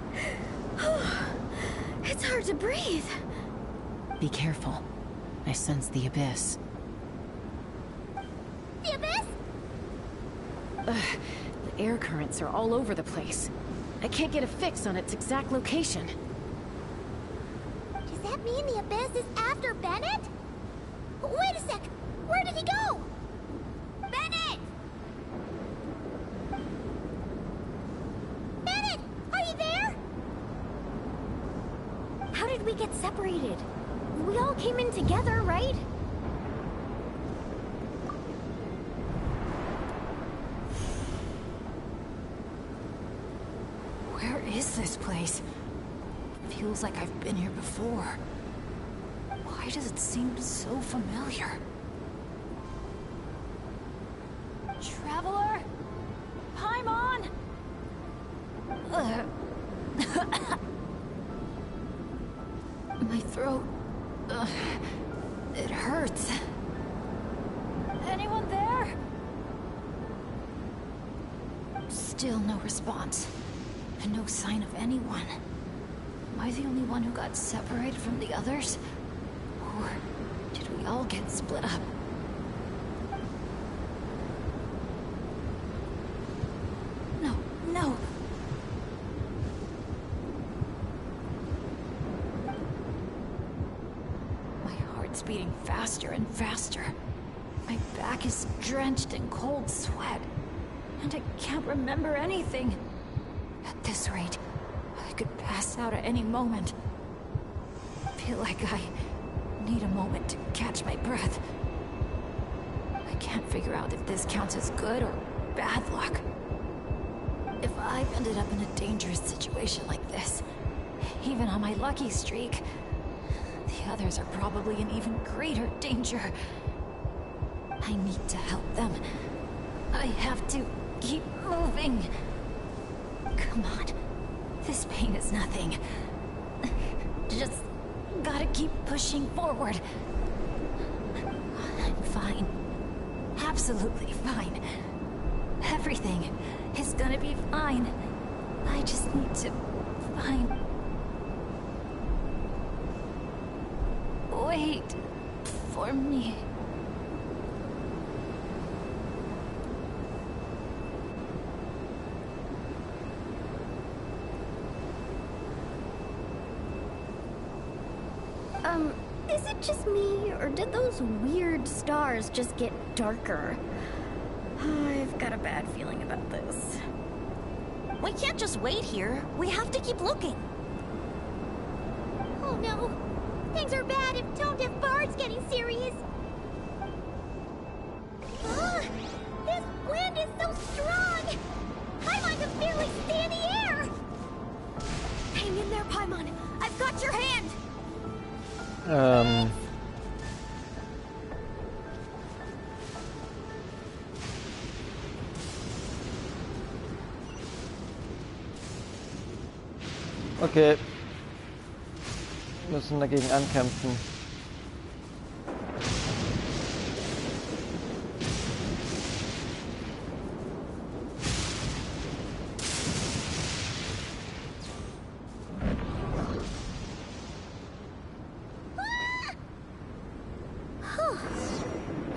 It's hard to breathe. Be careful. I sense the abyss. The abyss? The air currents are all over the place. I can't get a fix on its exact location. Does that mean the abyss is after Bennett? Wait a sec! Where did he go? Bennett! Bennett! Are you there? How did we get separated? We all came in together, right? is this place? Feels like I've been here before. Why does it seem so familiar? Traveler? Paimon? My throat... it hurts. Anyone there? Still no response. And no sign of anyone. Am I the only one who got separated from the others? Or did we all get split up? No, no! My heart's beating faster and faster. My back is drenched in cold sweat. And I can't remember anything. At this rate, I could pass out at any moment. I feel like I need a moment to catch my breath. I can't figure out if this counts as good or bad luck. If I've ended up in a dangerous situation like this, even on my lucky streak, the others are probably in even greater danger. I need to help them. I have to keep moving. Come on. This pain is nothing. Just gotta keep pushing forward. I'm fine. Absolutely fine. Everything is gonna be fine. I just need to find... Wait for me. Is it just me, or did those weird stars just get darker? I've got a bad feeling about this. We can't just wait here. We have to keep looking. Oh no. Things are bad if Tone Deaf Bard's getting serious. This wind is so strong! Paimon can barely stay in the air! Hang in there, Paimon. I've got your hand! Okay. Wir müssen dagegen ankämpfen.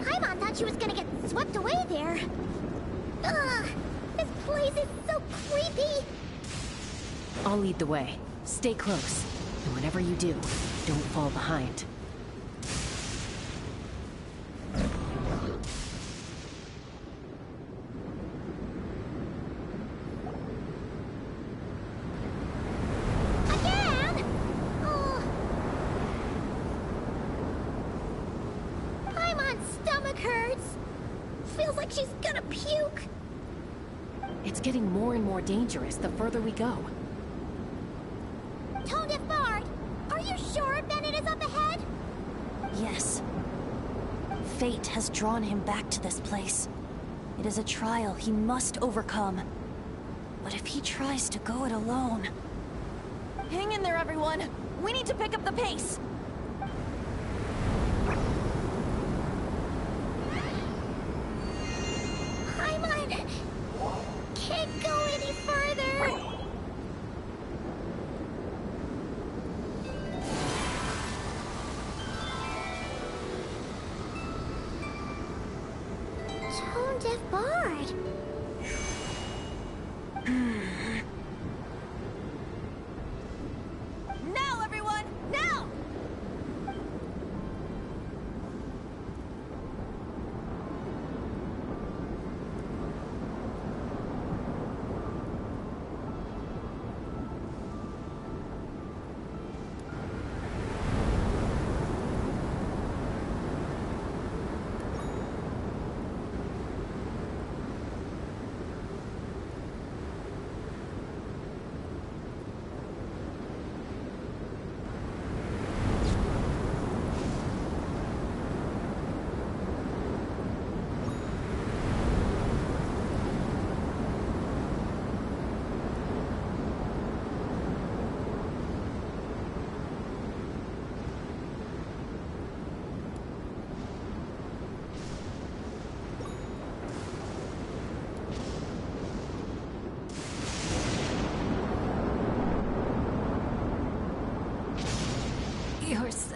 Paimon thought she was gonna get swept away there. Ugh, this place is so creepy. I'll lead the way. Stay close. And whatever you do, don't fall behind. Again? Oh. Paimon's stomach hurts. Feels like she's gonna puke. It's getting more and more dangerous the further we go. Tone Deaf Bard, are you sure Bennett is up ahead? Yes. Fate has drawn him back to this place. It is a trial he must overcome. But if he tries to go it alone... Hang in there, everyone! We need to pick up the pace! Paimon can't go any further. Tone Deaf Bard. Now, everyone! Now!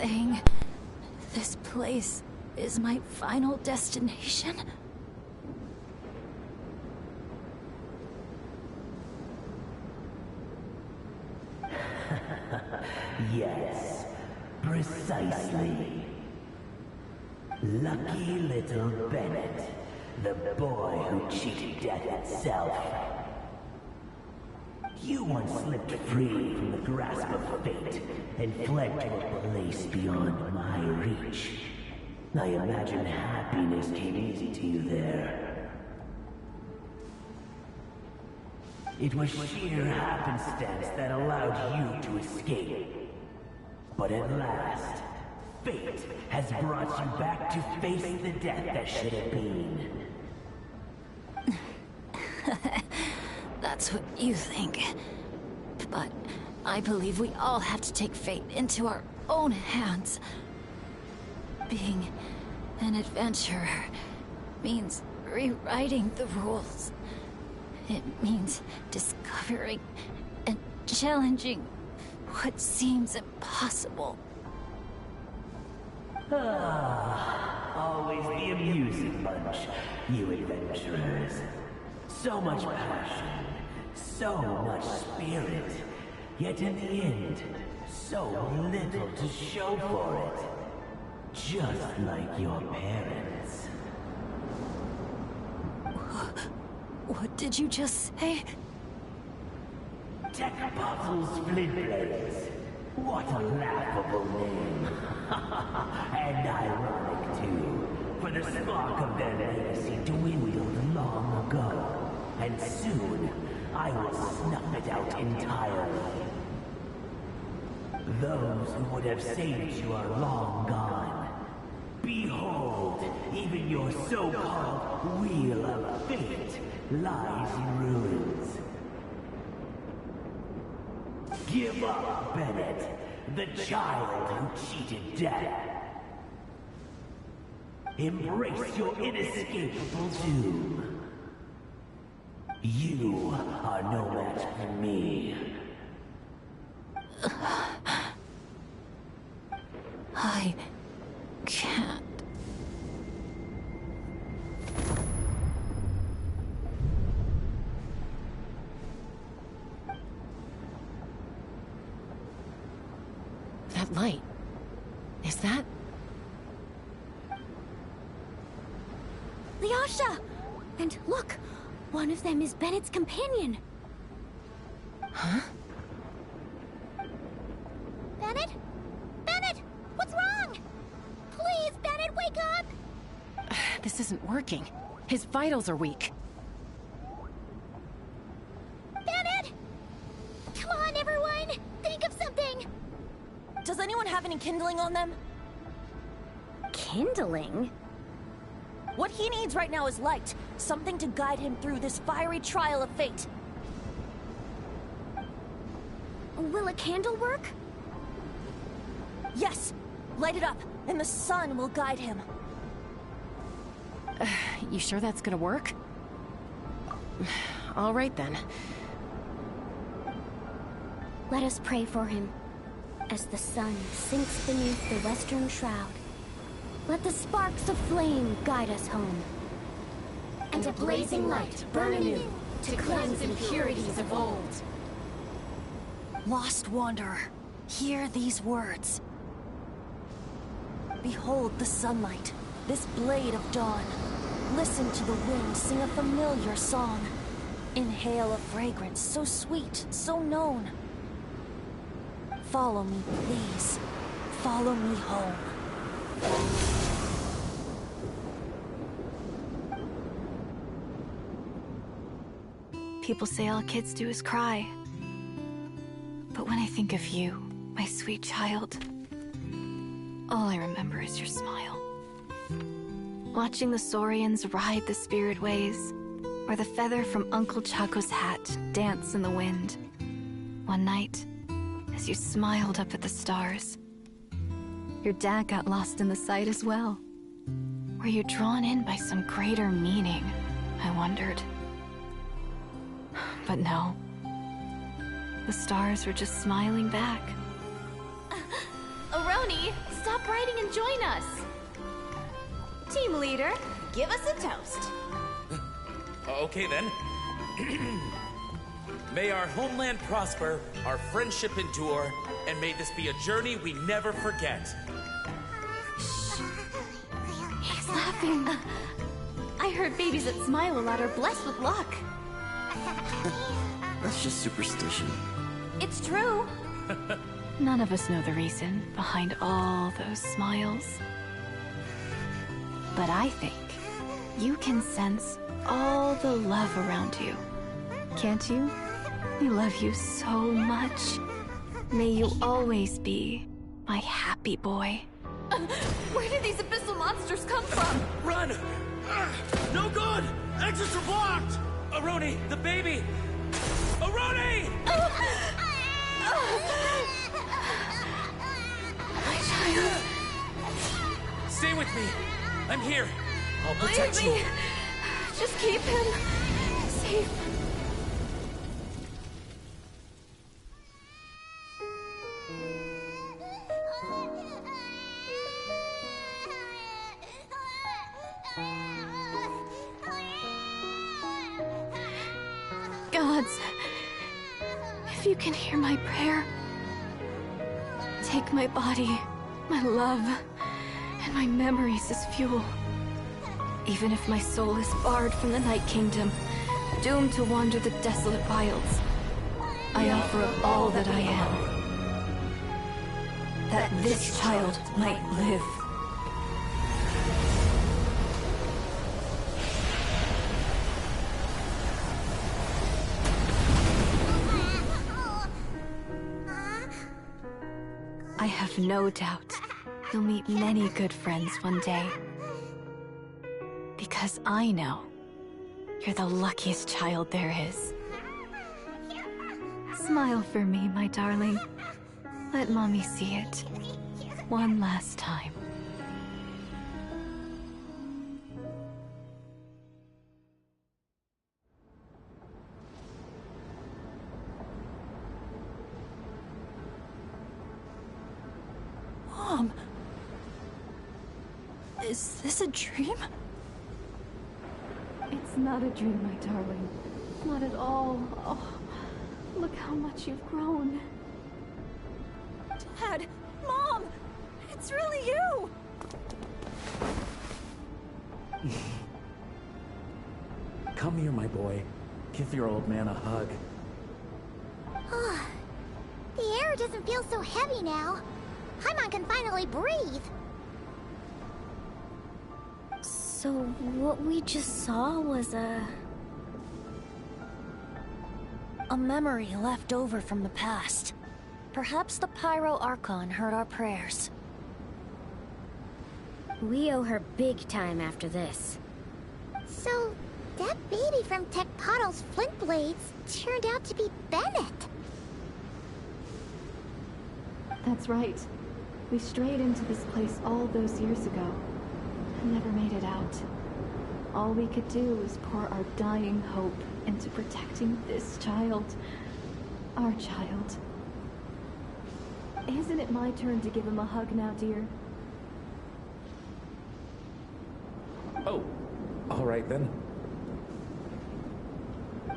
saying this place is my final destination? Yes, precisely. Lucky little Bennett, the boy who cheated death itself. You once slipped free from the grasp of fate and fled to a place beyond my reach. I imagine happiness came easy to you there. It was sheer happenstance that allowed you to escape. But at last, fate has brought you back to face the death that should have been. That's what you think. But I believe we all have to take fate into our own hands. Being an adventurer means rewriting the rules. It means discovering and challenging what seems impossible. Always the amusing bunch, you adventurers. So much passion, so much spirit, yet in the end, so little to show for it. Just like your parents. What did you just say? Tech Puzzles Flintblades. What a laughable name. And ironic too, for the spark of their legacy dwindled long ago. And soon, I will snuff it out entirely. Those who would have saved you are long gone. Behold, even your so-called Wheel of Fate lies in ruins. Give up, Bennett, the child who cheated death. Embrace your inescapable doom. You are no match for me. I can't. That light. Is that? Lyasha! And look! One of them is Bennett's companion. Huh? Bennett? Bennett! What's wrong? Please, Bennett, wake up! This isn't working. His vitals are weak. Bennett! Come on, everyone! Think of something! Does anyone have any kindling on them? Kindling? What he needs right now is light. Something to guide him through this fiery trial of fate. Will a candle work? Yes! Light it up, and the sun will guide him. You sure that's gonna work? All right then. Let us pray for him. As the sun sinks beneath the western shroud, let the sparks of flame guide us home. And a blazing light burn anew to cleanse impurities of old. Lost wanderer, hear these words. Behold the sunlight, this blade of dawn. Listen to the wind sing a familiar song. Inhale a fragrance so sweet, so known. Follow me, please. Follow me home. People say all kids do is cry. But when I think of you, my sweet child, all I remember is your smile. Watching the Saurians ride the spirit ways, or the feather from Uncle Chaco's hat dance in the wind. One night, as you smiled up at the stars, your dad got lost in the sight as well. Were you drawn in by some greater meaning, I wondered. But no. The stars were just smiling back. Aroni, Stop writing and join us! Team leader, give us a toast. Okay then. May our homeland prosper, our friendship endure, and may this be a journey we never forget. He's laughing. I heard babies that smile a lot are blessed with luck. That's just superstition. It's true. None of us know the reason behind all those smiles. But I think you can sense all the love around you. Can't you? We love you so much. May you always be my happy boy. Where did these abyssal monsters come from? Run! No good! Exits are blocked! Aroni, the baby! Aroni! My child. Stay with me. I'm here. I'll protect Leave you. me. Just keep him safe. Gods, if you can hear my prayer, take my body, my love, and my memories as fuel. Even if my soul is barred from the Night Kingdom, doomed to wander the desolate wilds, I offer up all that I am, that this child might live. I have no doubt you'll meet many good friends one day. Because I know you're the luckiest child there is. Smile for me, my darling. Let Mommy see it. One last time. Mom! Is this a dream? It's not a dream, my darling. Not at all. Oh, look how much you've grown. Dad! Mom! It's really you! Come here, my boy. Give your old man a hug. The air doesn't feel so heavy now. Paimon can finally breathe. So what we just saw was a memory left over from the past. Perhaps the Pyro Archon heard our prayers. We owe her big time after this. So, that baby from Tecpato's Flint Blades turned out to be Bennett. That's right. We strayed into this place all those years ago, and never made it out. All we could do was pour our dying hope into protecting this child. Our child. Isn't it my turn to give him a hug now, dear? Oh, all right then.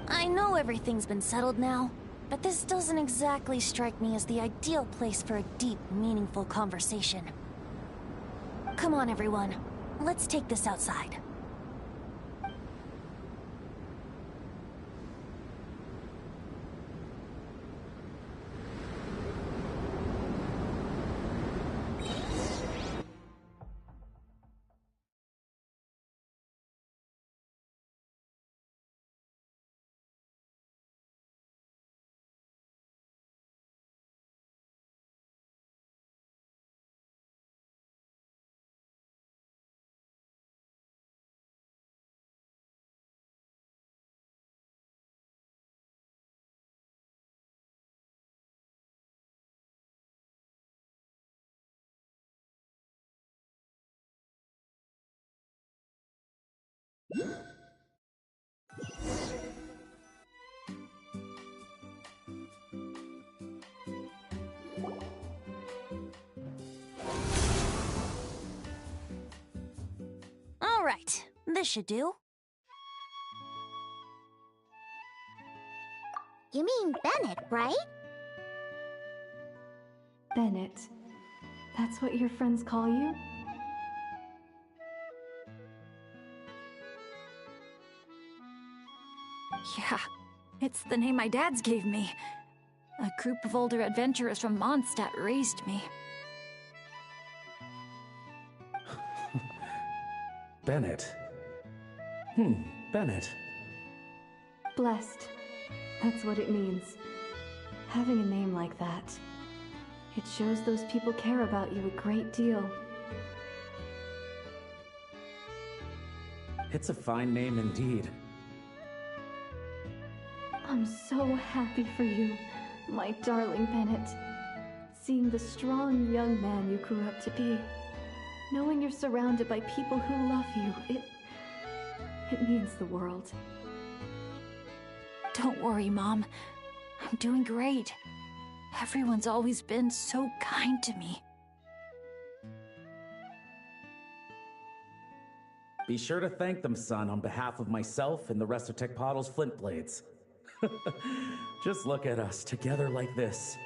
I know everything's been settled now, but this doesn't exactly strike me as the ideal place for a deep, meaningful conversation. Come on, everyone. Let's take this outside. right, this should do. You mean Bennett, right? Bennett. That's what your friends call you? Yeah, it's the name my dad's gave me. A group of older adventurers from Mondstadt raised me. Bennett. Bennett. Blessed. That's what it means. Having a name like that. It shows those people care about you a great deal. It's a fine name indeed. I'm so happy for you, my darling Bennett. Seeing the strong young man you grew up to be. Knowing you're surrounded by people who love you, it means the world. Don't worry, Mom. I'm doing great. Everyone's always been so kind to me. Be sure to thank them, son, on behalf of myself and the rest of Tecpato's Flint Blades. Just look at us, together like this.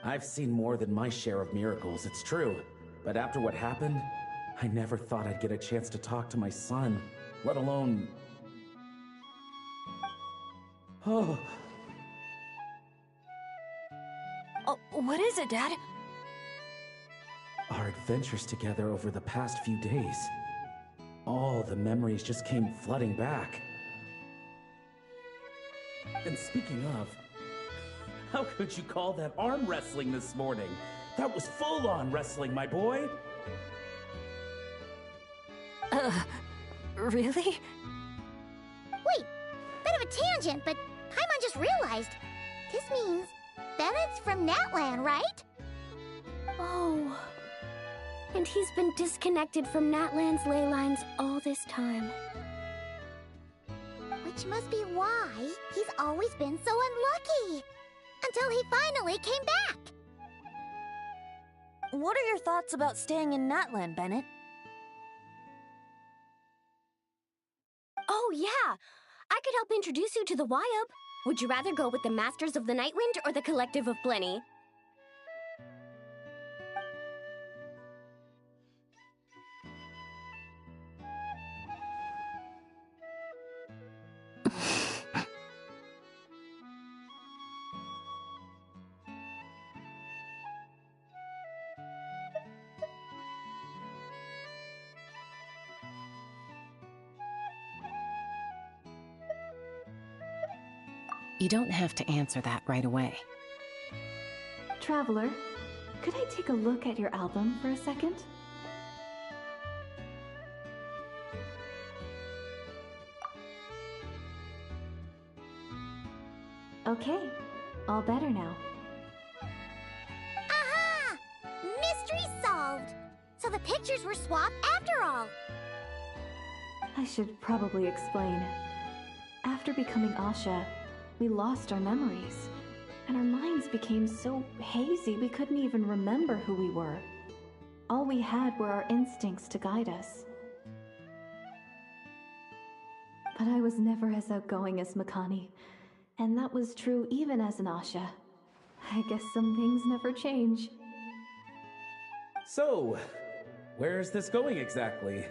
I've seen more than my share of miracles, it's true. But after what happened, I never thought I'd get a chance to talk to my son, let alone... Oh. Oh, what is it, Dad? Our adventures together over the past few days. All the memories just came flooding back. And speaking of, how could you call that arm wrestling this morning? That was full-on wrestling, my boy! Really? Wait, bit of a tangent, but Paimon just realized. This means Bennett's from Natlan, right? Oh. And he's been disconnected from Natlan's ley lines all this time. Which must be why he's always been so unlucky. Until he finally came back. What are your thoughts about staying in Natlan, Bennett? Oh, yeah! I could help introduce you to the Wyub. Would you rather go with the Masters of the Nightwind or the Collective of Plenty? You don't have to answer that right away. Traveler, could I take a look at your album for a second? Okay, all better now. Aha! Mystery solved! So the pictures were swapped after all. I should probably explain. After becoming Asha, we lost our memories, and our minds became so hazy we couldn't even remember who we were. All we had were our instincts to guide us. But I was never as outgoing as Makani, and that was true even as an Asha. I guess some things never change. So, where's this going exactly?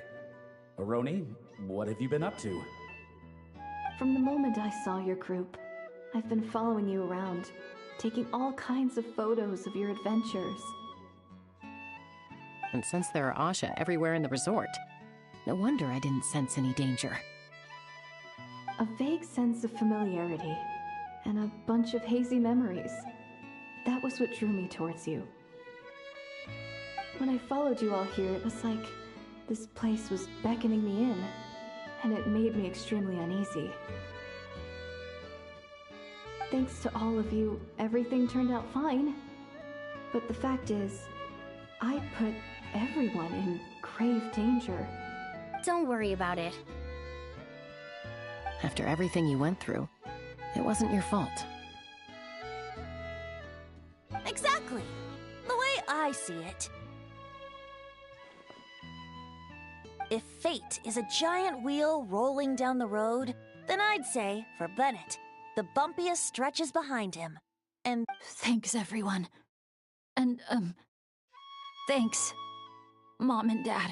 Aroni, what have you been up to? From the moment I saw your group, I've been following you around, taking all kinds of photos of your adventures. And since there are Asha everywhere in the resort, no wonder I didn't sense any danger. A vague sense of familiarity, and a bunch of hazy memories. That was what drew me towards you. When I followed you all here, it was like this place was beckoning me in, and it made me extremely uneasy. Thanks to all of you, everything turned out fine. But the fact is, I put everyone in grave danger. Don't worry about it. After everything you went through, it wasn't your fault. Exactly. The way I see it. If fate is a giant wheel rolling down the road, then I'd say, for Bennett, the bumpiest stretches behind him. And thanks, everyone. And, thanks, Mom and Dad.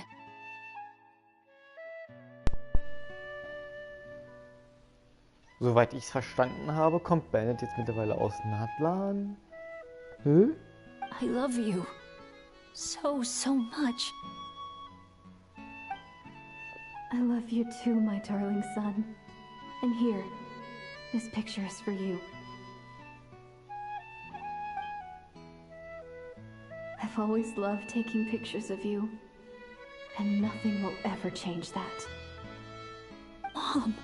Soweit ich es verstanden habe, kommt Bennett jetzt mittlerweile aus Natlan. Hä? I love you. So, so much. I love you too, my darling son. And here, this picture is for you. I've always loved taking pictures of you, and nothing will ever change that. Mom.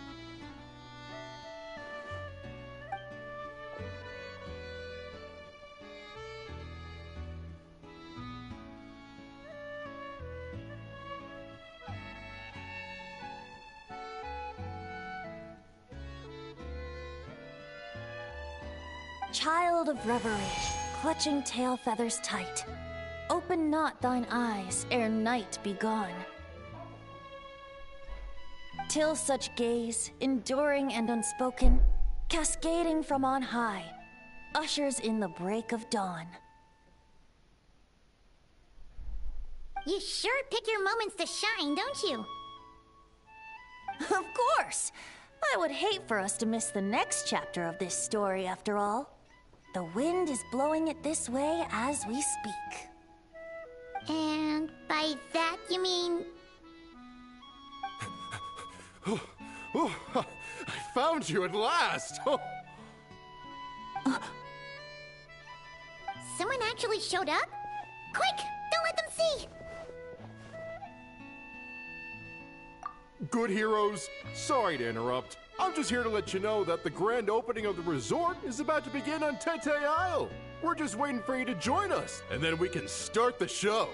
Child of reverie, clutching tail feathers tight, open not thine eyes ere night be gone. Till such gaze, enduring and unspoken, cascading from on high, ushers in the break of dawn. You sure pick your moments to shine, don't you? Of course! I would hate for us to miss the next chapter of this story, after all. The wind is blowing it this way as we speak. And by that you mean... I found you at last! Someone actually showed up? Quick! Don't let them see! Good heroes, sorry to interrupt. I'm just here to let you know that the grand opening of the resort is about to begin on Tete Isle. We're just waiting for you to join us, and then we can start the show.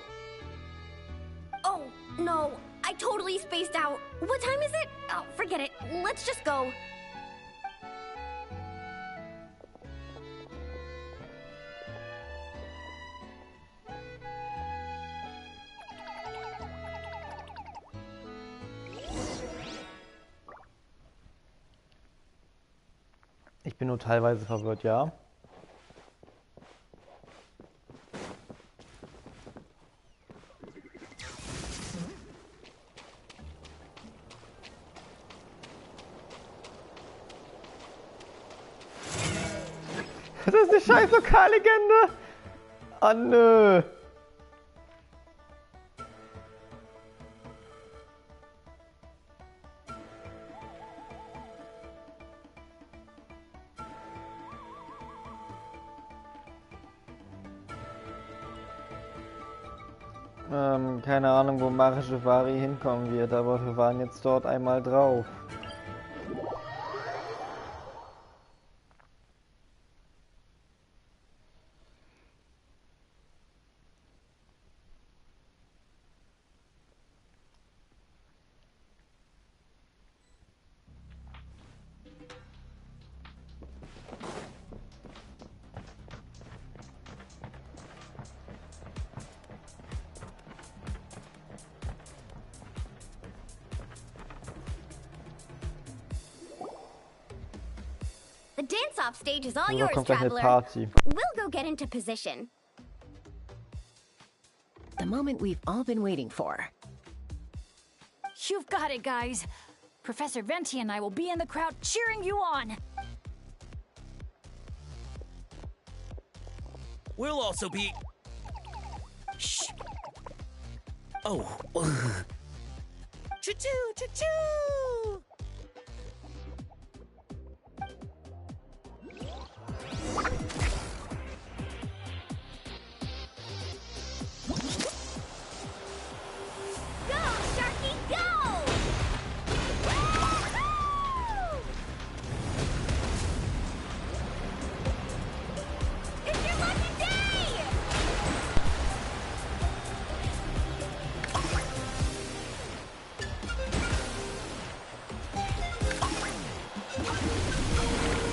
Oh, no. I totally spaced out. What time is it? Oh, forget it. Let's just go. Ich bin nur teilweise verwirrt, ja. Das ist eine scheiß Lokallegende! Oh nö! Keine Ahnung, wo Marischewari hinkommen wird, aber wir waren jetzt dort einmal drauf. The dance-off stage is all So, yours, kommt gleich eine traveler. Party. We'll go get into position. The moment we've all been waiting for. You've got it, guys. Professor Venti and I will be in the crowd cheering you on. We'll also be... Shh. Oh. Choo-choo, choo-choo! Go, Sharky, go! Woo-hoo! It's your lucky day!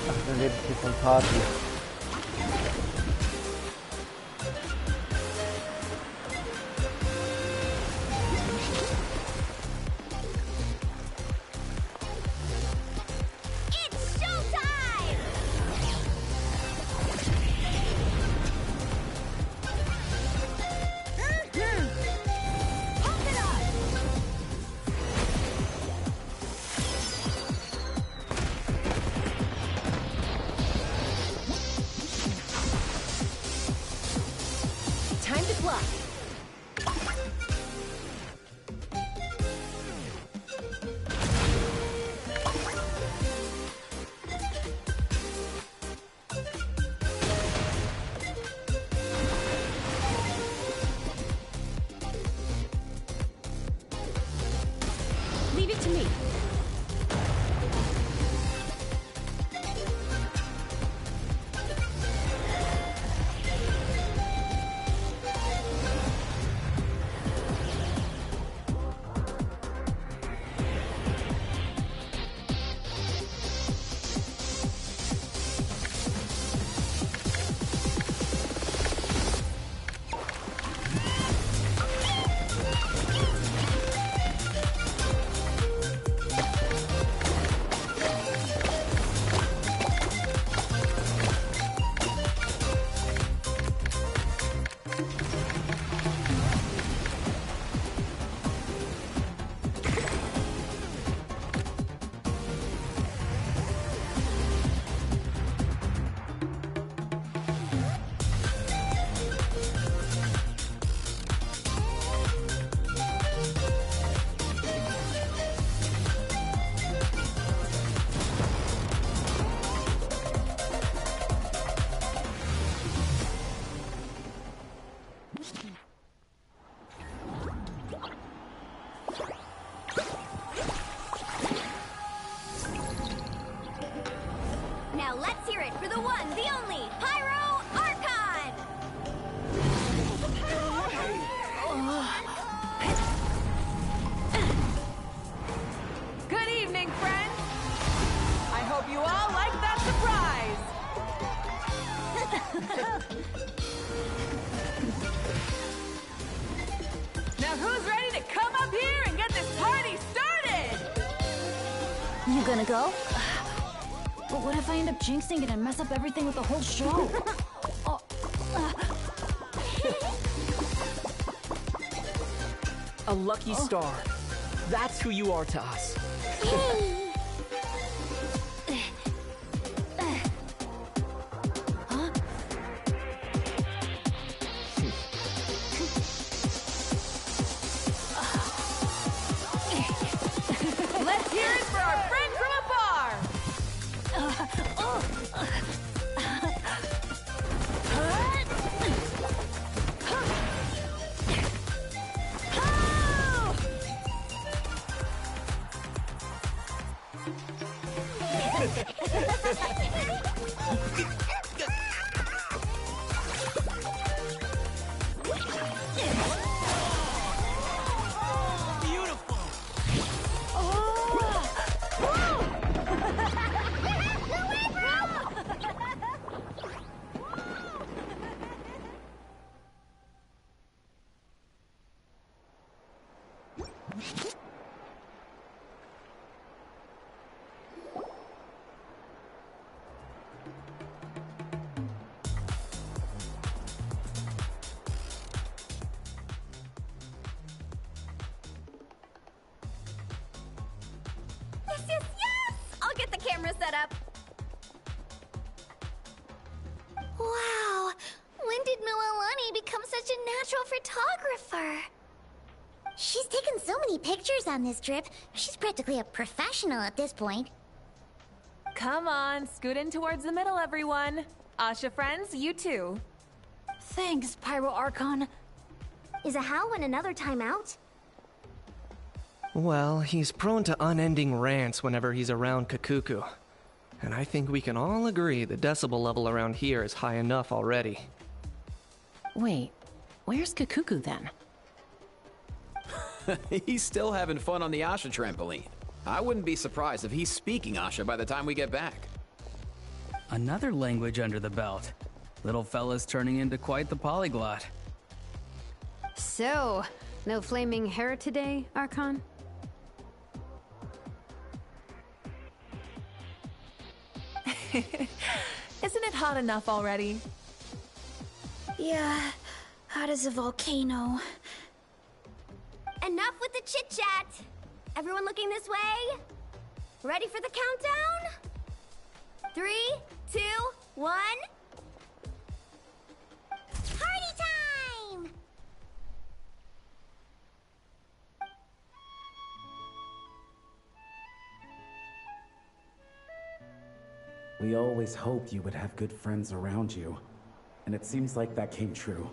Ach, dann redet hier von Party. Tough luck. Leave it to me. Now let's hear it for the one, the only, Pyro Archon! Good evening, friends! I hope you all like that surprise! Now who's ready to come up here and get this party started? You gonna go? But what if I end up jinxing it and mess up everything with the whole show? A lucky star. That's who you are to us. Let's hear it for our friend from afar! Yes! I'll get the camera set up. Wow! When did Mililani become such a natural photographer? She's taken so many pictures on this trip. She's practically a professional at this point. Come on, scoot in towards the middle, everyone. Asha friends, you too. Thanks, Pyro Archon. Is a Hal win another timeout? Well, he's prone to unending rants whenever he's around Kakuku. And I think we can all agree the decibel level around here is high enough already. Wait, where's Kakuku then? He's still having fun on the Asha trampoline. I wouldn't be surprised if he's speaking Asha by the time we get back. Another language under the belt. Little fella's turning into quite the polyglot. So, no flaming hair today, Archon? Isn't it hot enough already? Yeah, hot as a volcano. Enough with the chit-chat! Everyone looking this way? Ready for the countdown? 3, 2, 1... Party time! We always hoped you would have good friends around you, and it seems like that came true.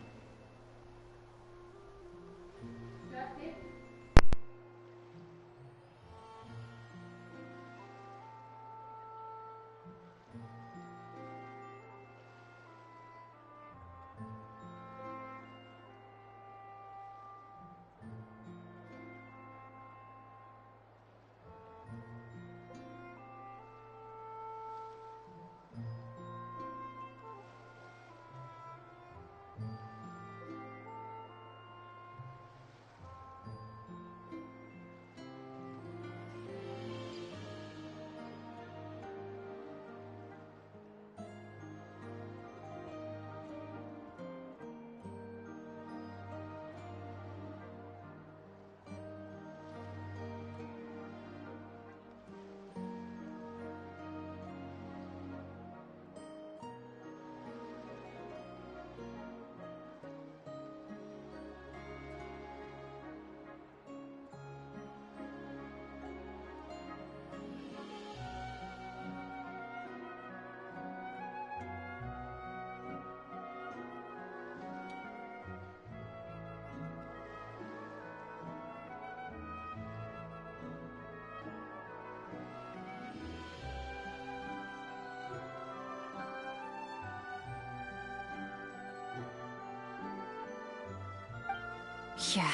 Yeah,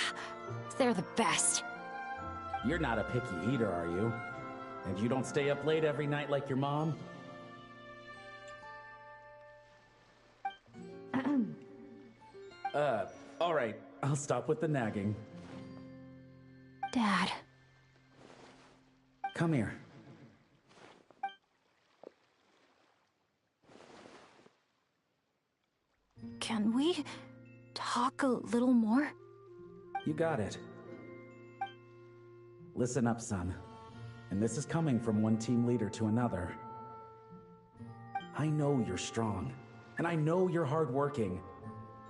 they're the best. You're not a picky eater, are you? And you don't stay up late every night like your mom? Alright, I'll stop with the nagging. Dad. Come here. Can we talk a little more? You got it. Listen up, son. And this is coming from one team leader to another. I know you're strong, and I know you're hardworking.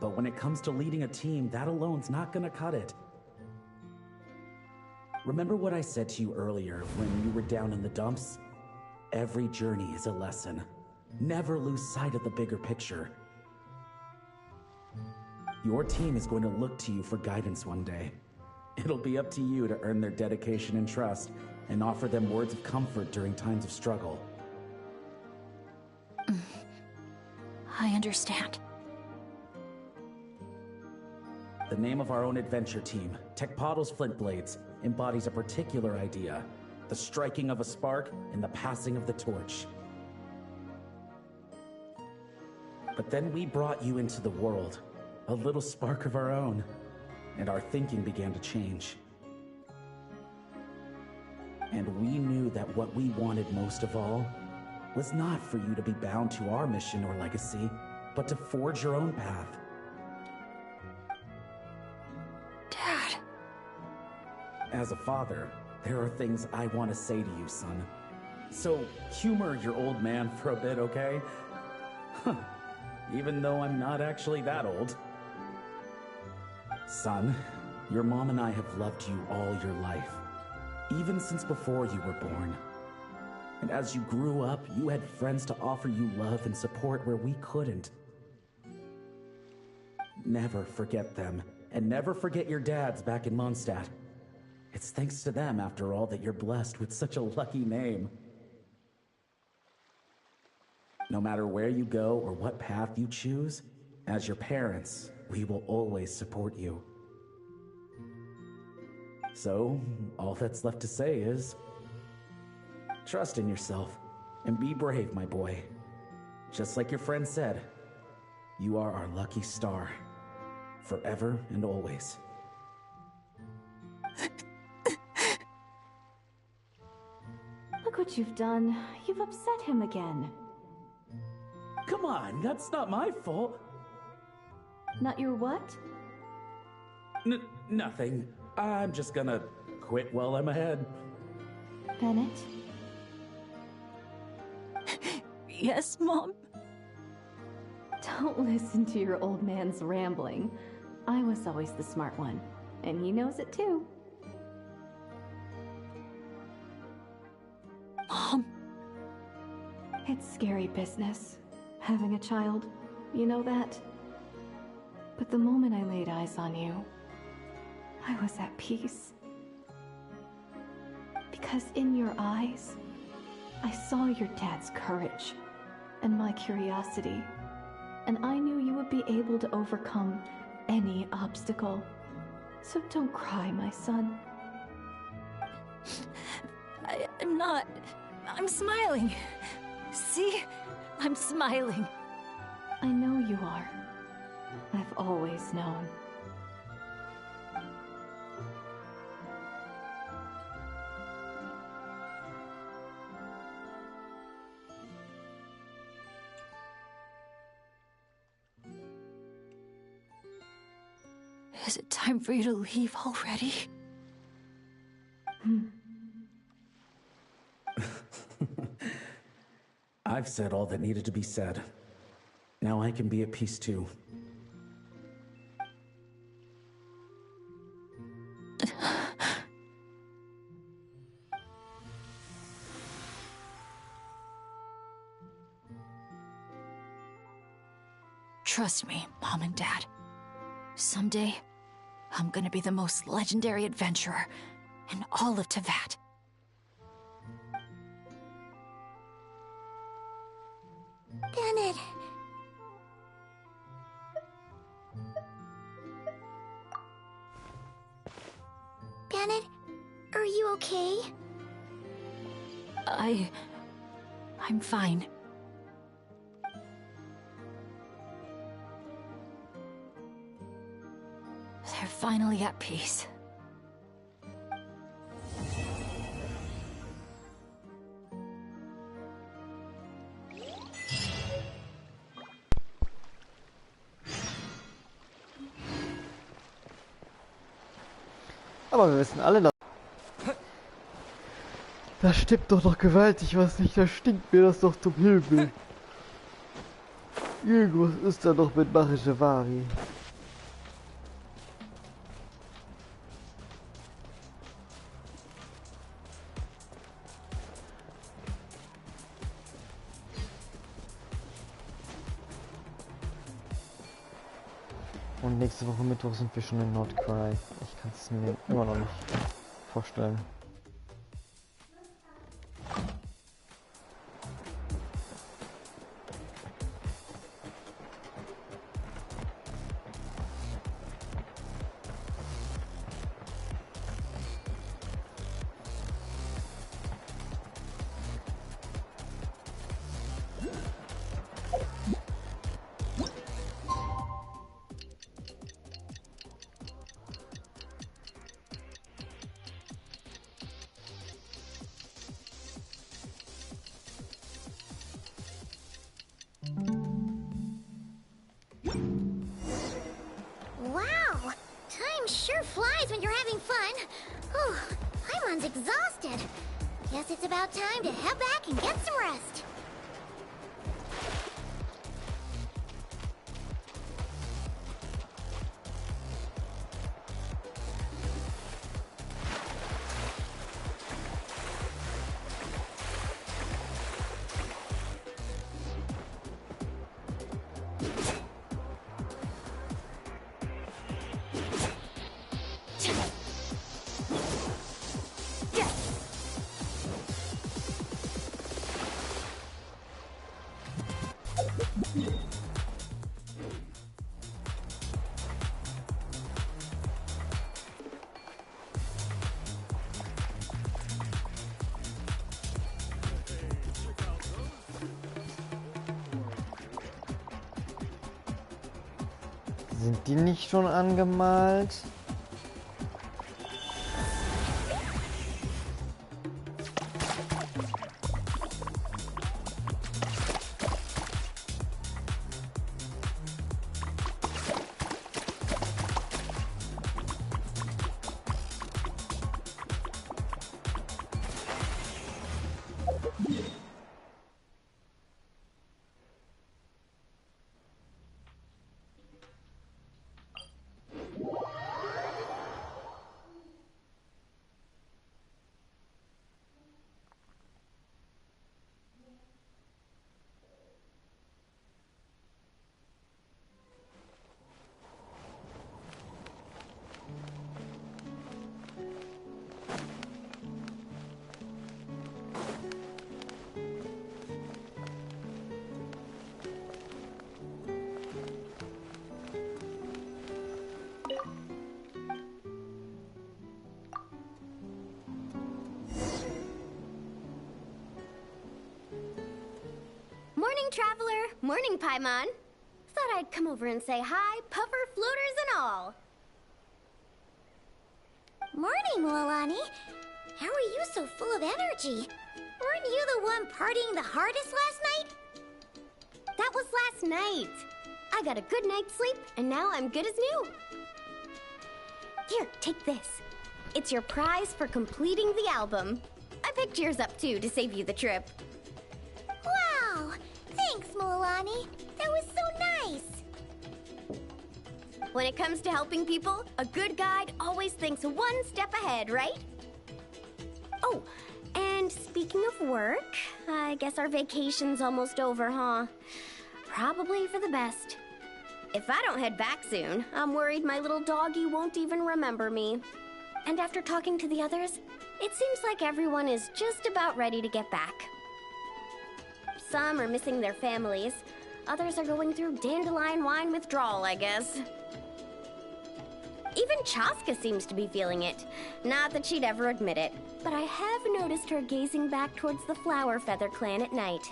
But when it comes to leading a team, that alone's not gonna cut it. Remember what I said to you earlier when you were down in the dumps? Every journey is a lesson. Never lose sight of the bigger picture. Your team is going to look to you for guidance one day. It'll be up to you to earn their dedication and trust, and offer them words of comfort during times of struggle. I understand. The name of our own adventure team, Tecpato's Flint Blades, embodies a particular idea: the striking of a spark and the passing of the torch. But then we brought you into the world, a little spark of our own, and our thinking began to change. And we knew that what we wanted most of all was not for you to be bound to our mission or legacy, but to forge your own path. Dad. As a father, there are things I want to say to you, son. So humor your old man for a bit, okay? Even though I'm not actually that old. Son, your mom and I have loved you all your life, even since before you were born. And as you grew up, you had friends to offer you love and support where we couldn't. Never forget them, and never forget your dads back in Mondstadt. It's thanks to them, after all, that you're blessed with such a lucky name. No matter where you go or what path you choose, as your parents, we will always support you. So, all that's left to say is, trust in yourself, and be brave, my boy. Just like your friend said, you are our lucky star, forever and always. Look what you've done. You've upset him again. Come on, that's not my fault. Not your what? Nothing. I'm just gonna quit while I'm ahead. Bennett? Yes, Mom? Don't listen to your old man's rambling. I was always the smart one, and he knows it too. Mom? It's scary business, having a child. You know that? But the moment I laid eyes on you, I was at peace. Because in your eyes, I saw your dad's courage and my curiosity, and I knew you would be able to overcome any obstacle. So don't cry, my son. I'm not. I'm smiling. See? I'm smiling. I know you are. I've always known. Is it time for you to leave already? I've said all that needed to be said. Now I can be at peace too. Trust me, Mom and Dad. Someday, I'm gonna be the most legendary adventurer in all of Teyvat. Bennett. Bennett, are you okay? I'm fine. They're finally at peace. Aber wir wissen alle, dass... Da stimmt doch gewaltig was nicht, da stinkt mir das doch zum Himmel. Irgendwas ist da doch mit magische Vari. Und nächste Woche Mittwoch sind wir schon in Nordcry. Ich kann es mir immer noch nicht vorstellen. Wow! Time sure flies when you're having fun. Whew, Paimon's exhausted. Guess it's about time to head back and get some rest. Sind die nicht schon angemalt? Morning, Traveler. Morning, Paimon. Thought I'd come over and say hi, puffer, floaters, and all. Morning, Mualani. How are you so full of energy? Weren't you the one partying the hardest last night? That was last night. I got a good night's sleep, and now I'm good as new. Here, take this. It's your prize for completing the album. I picked yours up too to save you the trip. Wow! Thanks, Mualani. That was so nice. When it comes to helping people, a good guide always thinks one step ahead, right? Oh, and speaking of work, I guess our vacation's almost over, huh? Probably for the best. If I don't head back soon, I'm worried my little doggy won't even remember me. And after talking to the others, it seems like everyone is just about ready to get back. Some are missing their families. Others are going through dandelion wine withdrawal, I guess. Even Chaska seems to be feeling it. Not that she'd ever admit it, but I have noticed her gazing back towards the Flower Feather clan at night.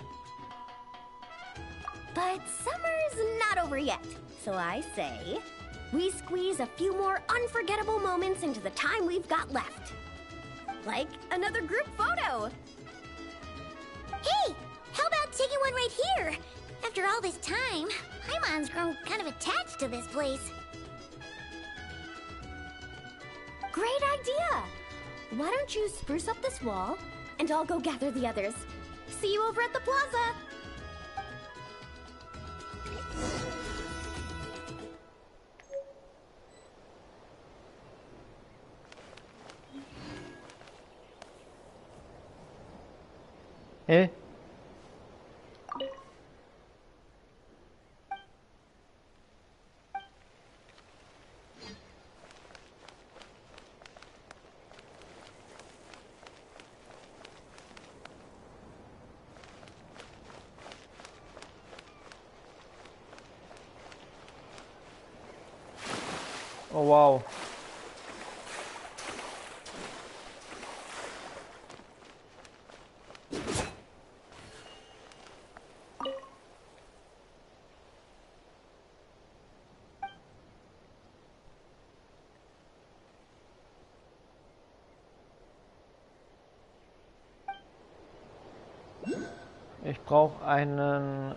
But summer's not over yet, so I say, we squeeze a few more unforgettable moments into the time we've got left. Like another group photo. Hey, how about taking one right here? After all this time, Paimon's grown kind of attached to this place. Great idea! Why don't you spruce up this wall, and I'll go gather the others. See you over at the plaza! Eh? Oh wow. Ich brauche einen...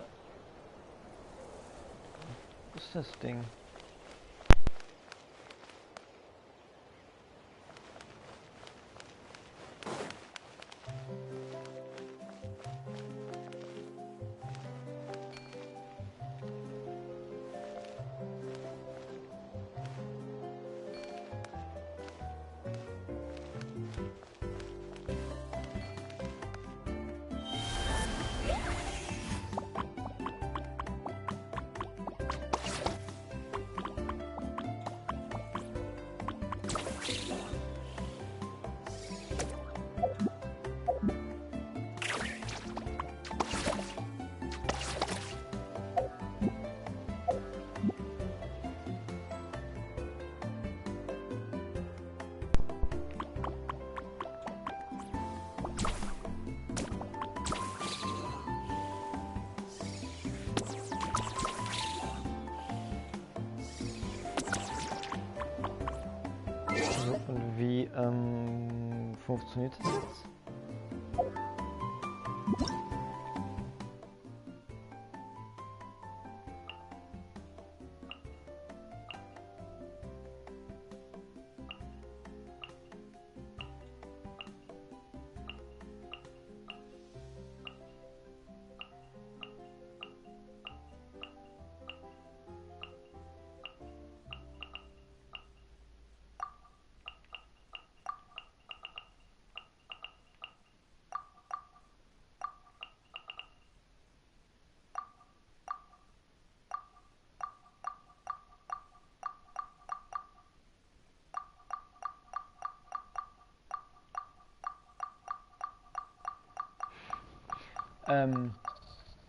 Was ist das Ding? Und wie funktioniert das jetzt?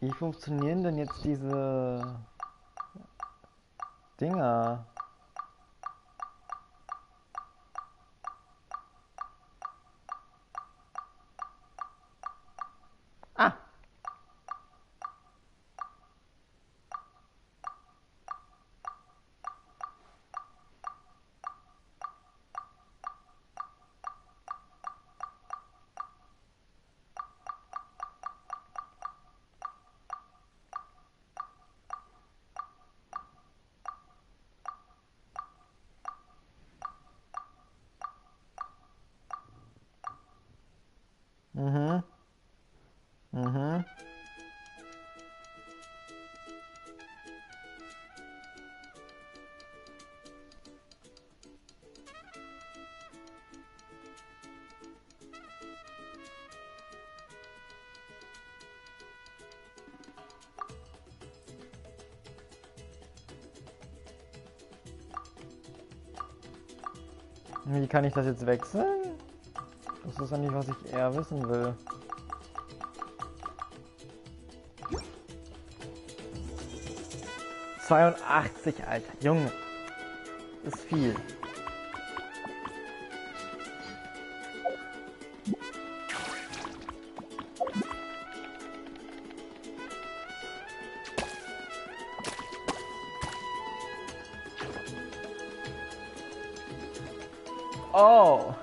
Wie funktionieren denn jetzt diese Dinger? Ah! Wie kann ich das jetzt wechseln? Das ist eigentlich, was ich eher wissen will. ...82, Alter. Junge. Das ist viel. Oh.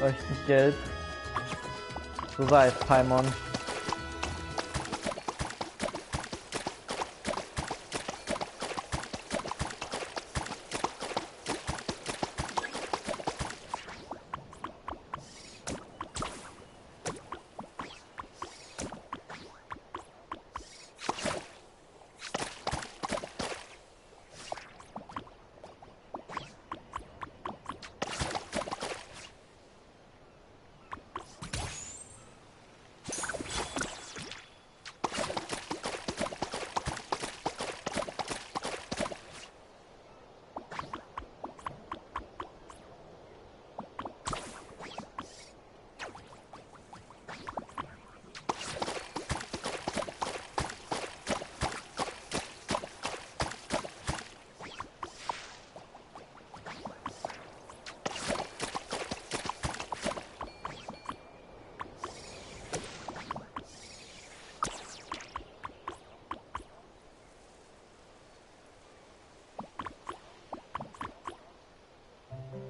Leuchtend gelb. So sei es, Paimon.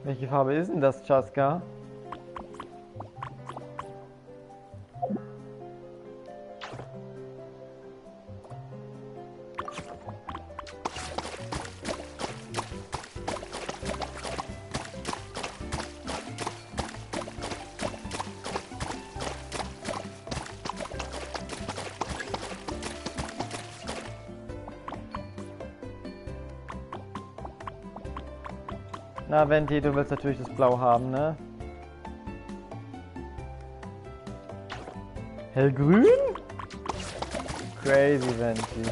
Welche Farbe ist denn das, Chaska? Na, Venti, du willst natürlich das Blau haben, ne? Hellgrün? Crazy, Venti.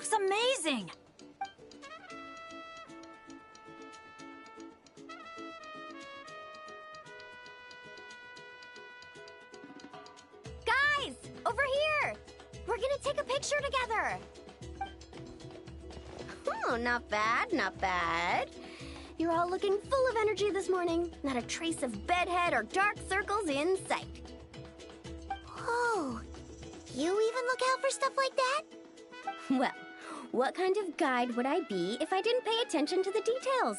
looks amazing! Guys, over here! We're gonna take a picture together! Oh, not bad, not bad. You're all looking full of energy this morning. Not a trace of bedhead or dark circles in sight. Oh, you even look out for stuff like that? Well, what kind of guide would I be if I didn't pay attention to the details?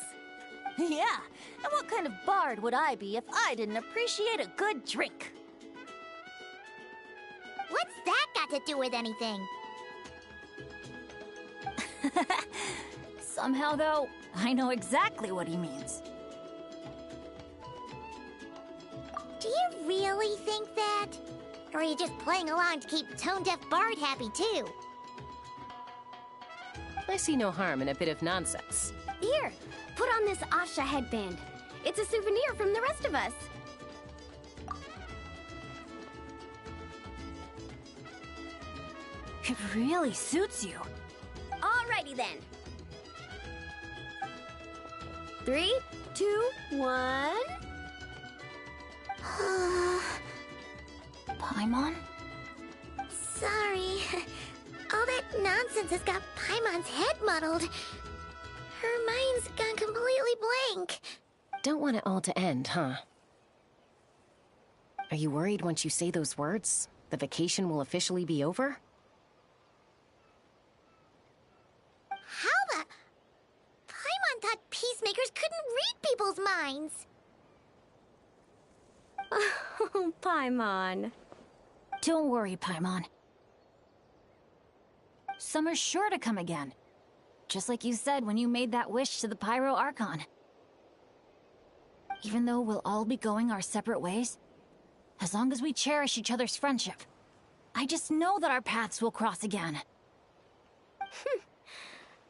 Yeah, and what kind of bard would I be if I didn't appreciate a good drink? What's that got to do with anything? Somehow, though, I know exactly what he means. Do you really think that? Or are you just playing along to keep Tone-Deaf Bard happy, too? I see no harm in a bit of nonsense. Here, put on this Asha headband. It's a souvenir from the rest of us. It really suits you. Alrighty then. 3, 2, 1. Paimon? Sorry. All that nonsense has got Paimon's head muddled. Her mind's gone completely blank. Don't want it all to end, huh? Are you worried once you say those words, the vacation will officially be over? How the... Paimon thought peacemakers couldn't read people's minds. Oh, Paimon. Don't worry, Paimon. Summer's sure to come again. Just like you said when you made that wish to the Pyro Archon. Even though we'll all be going our separate ways, as long as we cherish each other's friendship, I just know that our paths will cross again.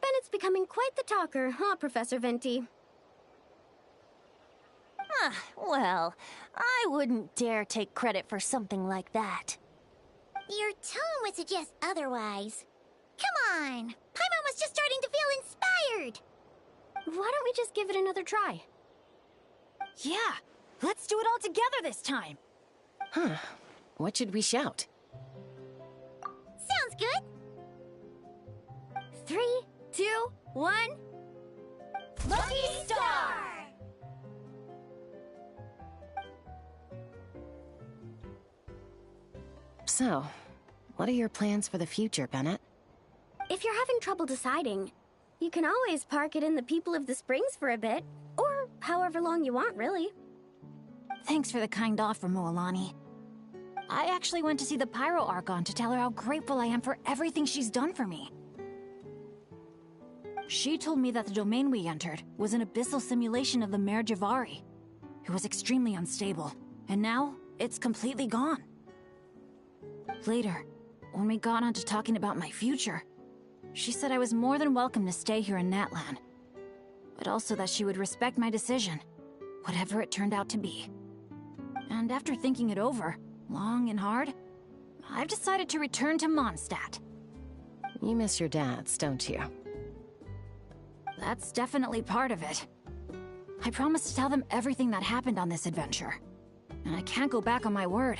Bennett's becoming quite the talker, huh, Professor Venti? Well, I wouldn't dare take credit for something like that. Your tone would suggest otherwise. Come on! Paimon was just starting to feel inspired! Why don't we just give it another try? Yeah, let's do it all together this time! Huh. What should we shout? Sounds good! 3, 2, 1... Lucky Star! So, what are your plans for the future, Bennett? If you're having trouble deciding, you can always park it in the People of the Springs for a bit. Or however long you want, really. Thanks for the kind offer, Moalani. I actually went to see the Pyro Archon to tell her how grateful I am for everything she's done for me. She told me that the domain we entered was an abyssal simulation of the Mare Javari. It was extremely unstable, and now it's completely gone. Later, when we got on to talking about my future, she said I was more than welcome to stay here in Natlan, but also that she would respect my decision, whatever it turned out to be. And after thinking it over, long and hard, I've decided to return to Mondstadt. You miss your dads, don't you? That's definitely part of it. I promised to tell them everything that happened on this adventure, and I can't go back on my word.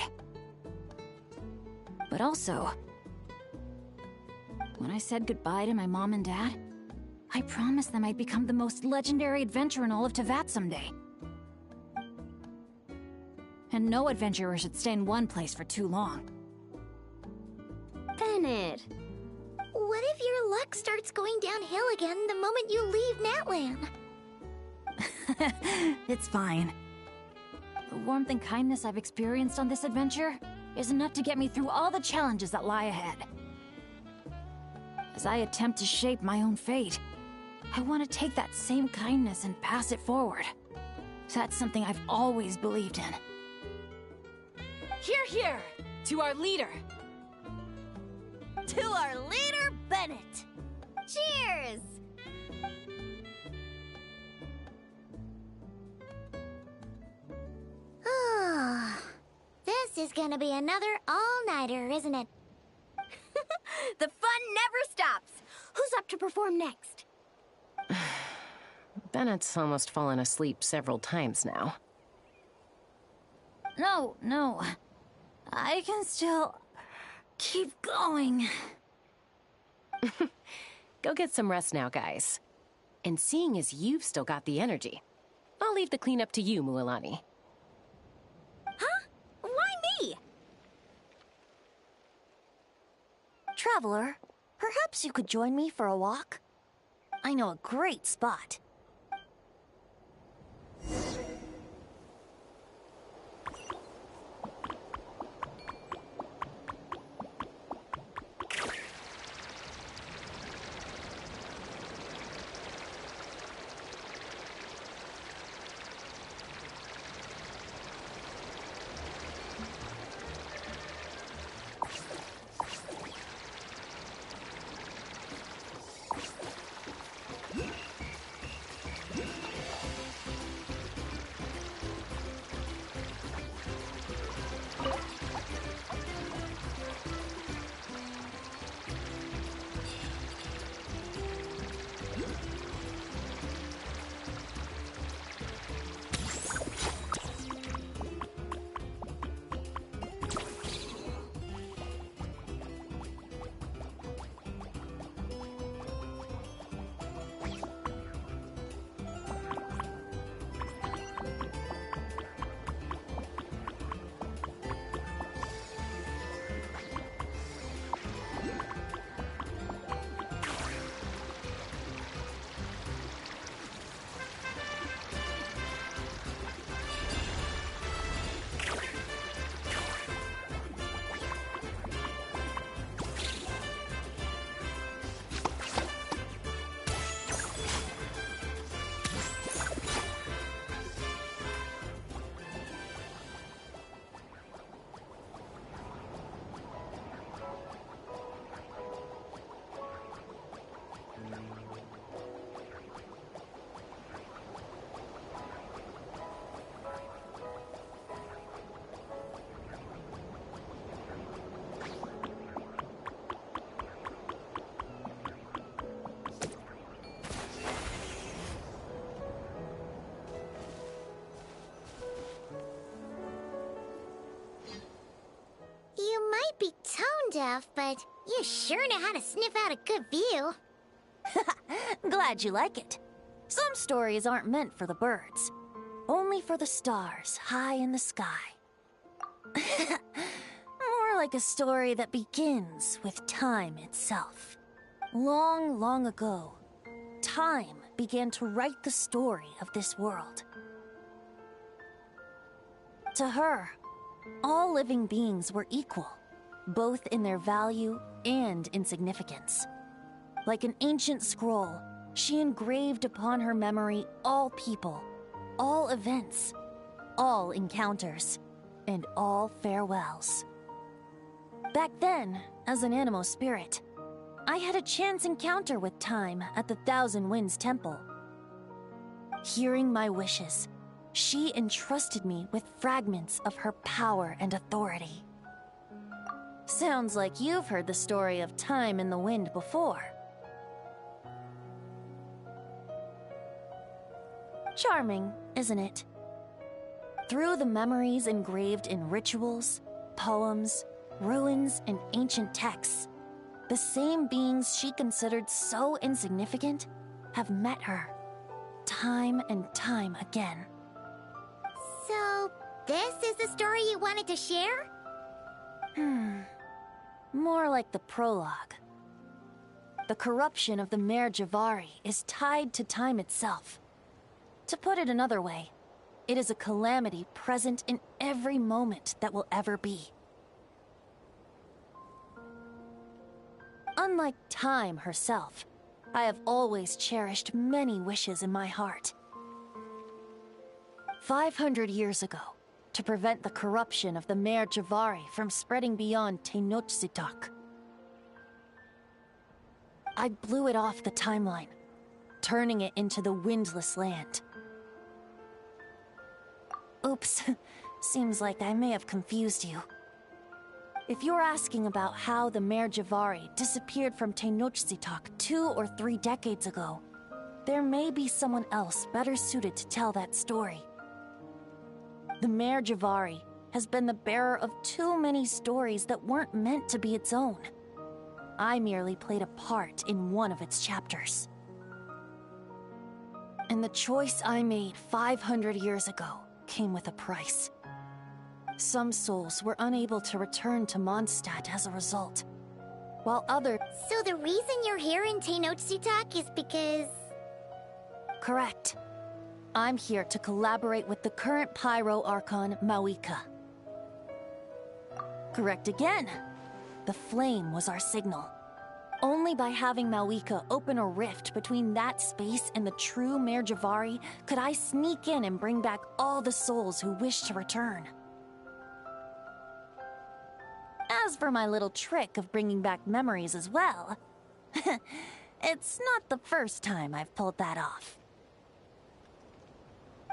But also, when I said goodbye to my mom and dad, I promised them I'd become the most legendary adventurer in all of Teyvat someday. And no adventurer should stay in one place for too long. Bennett. What if your luck starts going downhill again the moment you leave Natlan? It's fine. The warmth and kindness I've experienced on this adventure is enough to get me through all the challenges that lie ahead. As I attempt to shape my own fate, I want to take that same kindness and pass it forward. That's something I've always believed in. Hear, hear! To our leader! To our leader, Bennett! Cheers! This is gonna be another all-nighter, isn't it? The fun never stops! Who's up to perform next? Bennett's almost fallen asleep several times now. No. I can still keep going. Go get some rest now, guys. And seeing as you've still got the energy, I'll leave the cleanup to you, Mualani. Huh? Why me? Traveler, perhaps you could join me for a walk? I know a great spot. You might be tone deaf, but you sure know how to sniff out a good view. Glad you like it. Some stories aren't meant for the birds. Only for the stars high in the sky. More like a story that begins with time itself. Long, long ago, time began to write the story of this world. To her, all living beings were equal, both in their value and in significance. Like an ancient scroll, she engraved upon her memory all people, all events, all encounters, and all farewells. Back then, as an animal spirit, I had a chance encounter with time at the Thousand Winds Temple. Hearing my wishes, she entrusted me with fragments of her power and authority. Sounds like you've heard the story of time in the wind before. Charming, isn't it? Through the memories engraved in rituals, poems, ruins, and ancient texts, the same beings she considered so insignificant have met her, time and time again. So, this is the story you wanted to share? More like the prologue. The corruption of the Mare Javari is tied to time itself. To put it another way, it is a calamity present in every moment that will ever be. Unlike time herself, I have always cherished many wishes in my heart. 500 years ago, to prevent the corruption of the Mare Javari from spreading beyond Tenochtitlan, I blew it off the timeline, turning it into the Windless Land. Oops, seems like I may have confused you. If you're asking about how the Mare Javari disappeared from Tenochtitlan 2 or 3 decades ago, there may be someone else better suited to tell that story. The Mare Javari has been the bearer of too many stories that weren't meant to be its own. I merely played a part in one of its chapters. And the choice I made 500 years ago came with a price. Some souls were unable to return to Mondstadt as a result, while others... So the reason you're here in Tenochtitlan is because... Correct. I'm here to collaborate with the current Pyro Archon, Mawika. Correct again. The flame was our signal. Only by having Mawika open a rift between that space and the true Mare Javari could I sneak in and bring back all the souls who wish to return. As for my little trick of bringing back memories as well, it's not the first time I've pulled that off.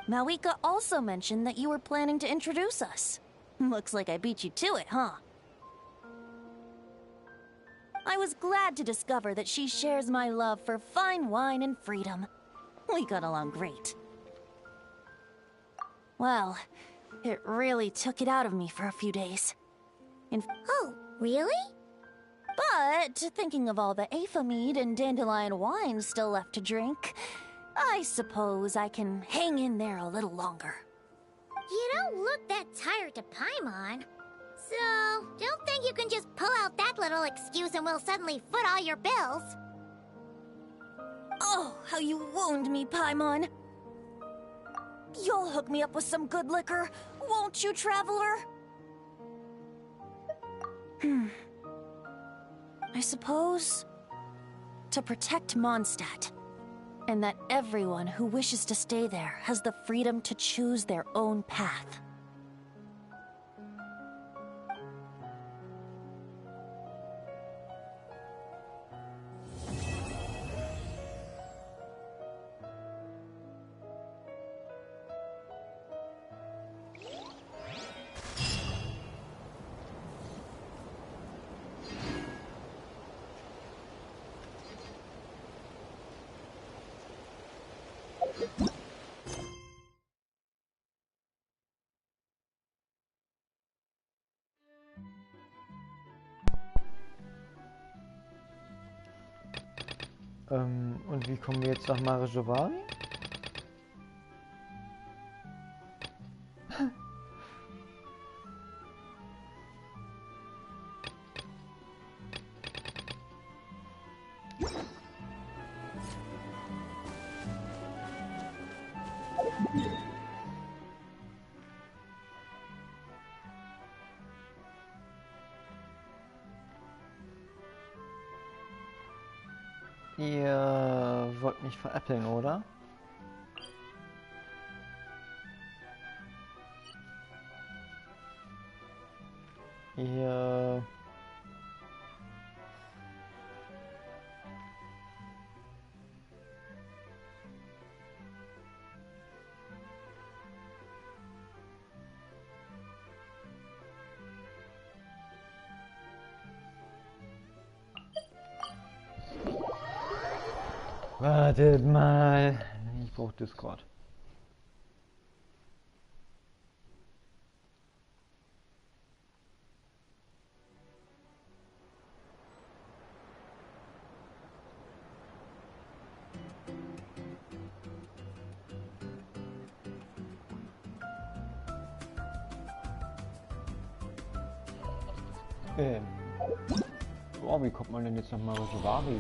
Mawika also mentioned that you were planning to introduce us. Looks like I beat you to it, huh? I was glad to discover that she shares my love for fine wine and freedom. We got along great. Well, it really took it out of me for a few days. Oh, really? But, thinking of all the Aether mead and dandelion wine still left to drink, I suppose I can hang in there a little longer. You don't look that tired to Paimon. So, don't think you can just pull out that little excuse and we'll suddenly foot all your bills. Oh, how you wound me, Paimon. You'll hook me up with some good liquor, won't you, Traveler? I suppose... to protect Mondstadt, and that everyone who wishes to stay there has the freedom to choose their own path. Und wie kommen wir jetzt nach Mare Javari? Ihr wollt mich veräppeln, oder? Ihr... Wartet mal. Ich brauche Discord. Oh, wie kommt man denn jetzt nach Mare Javari?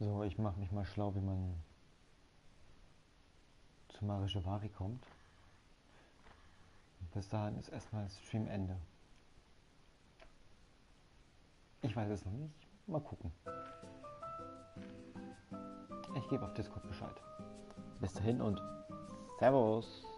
So, ich mache mich mal schlau, wie man zu Marejevari kommt. Und bis dahin ist erstmal Streamende. Ich weiß es noch nicht. Mal gucken. Ich gebe auf Discord Bescheid. Bis dahin und Servus.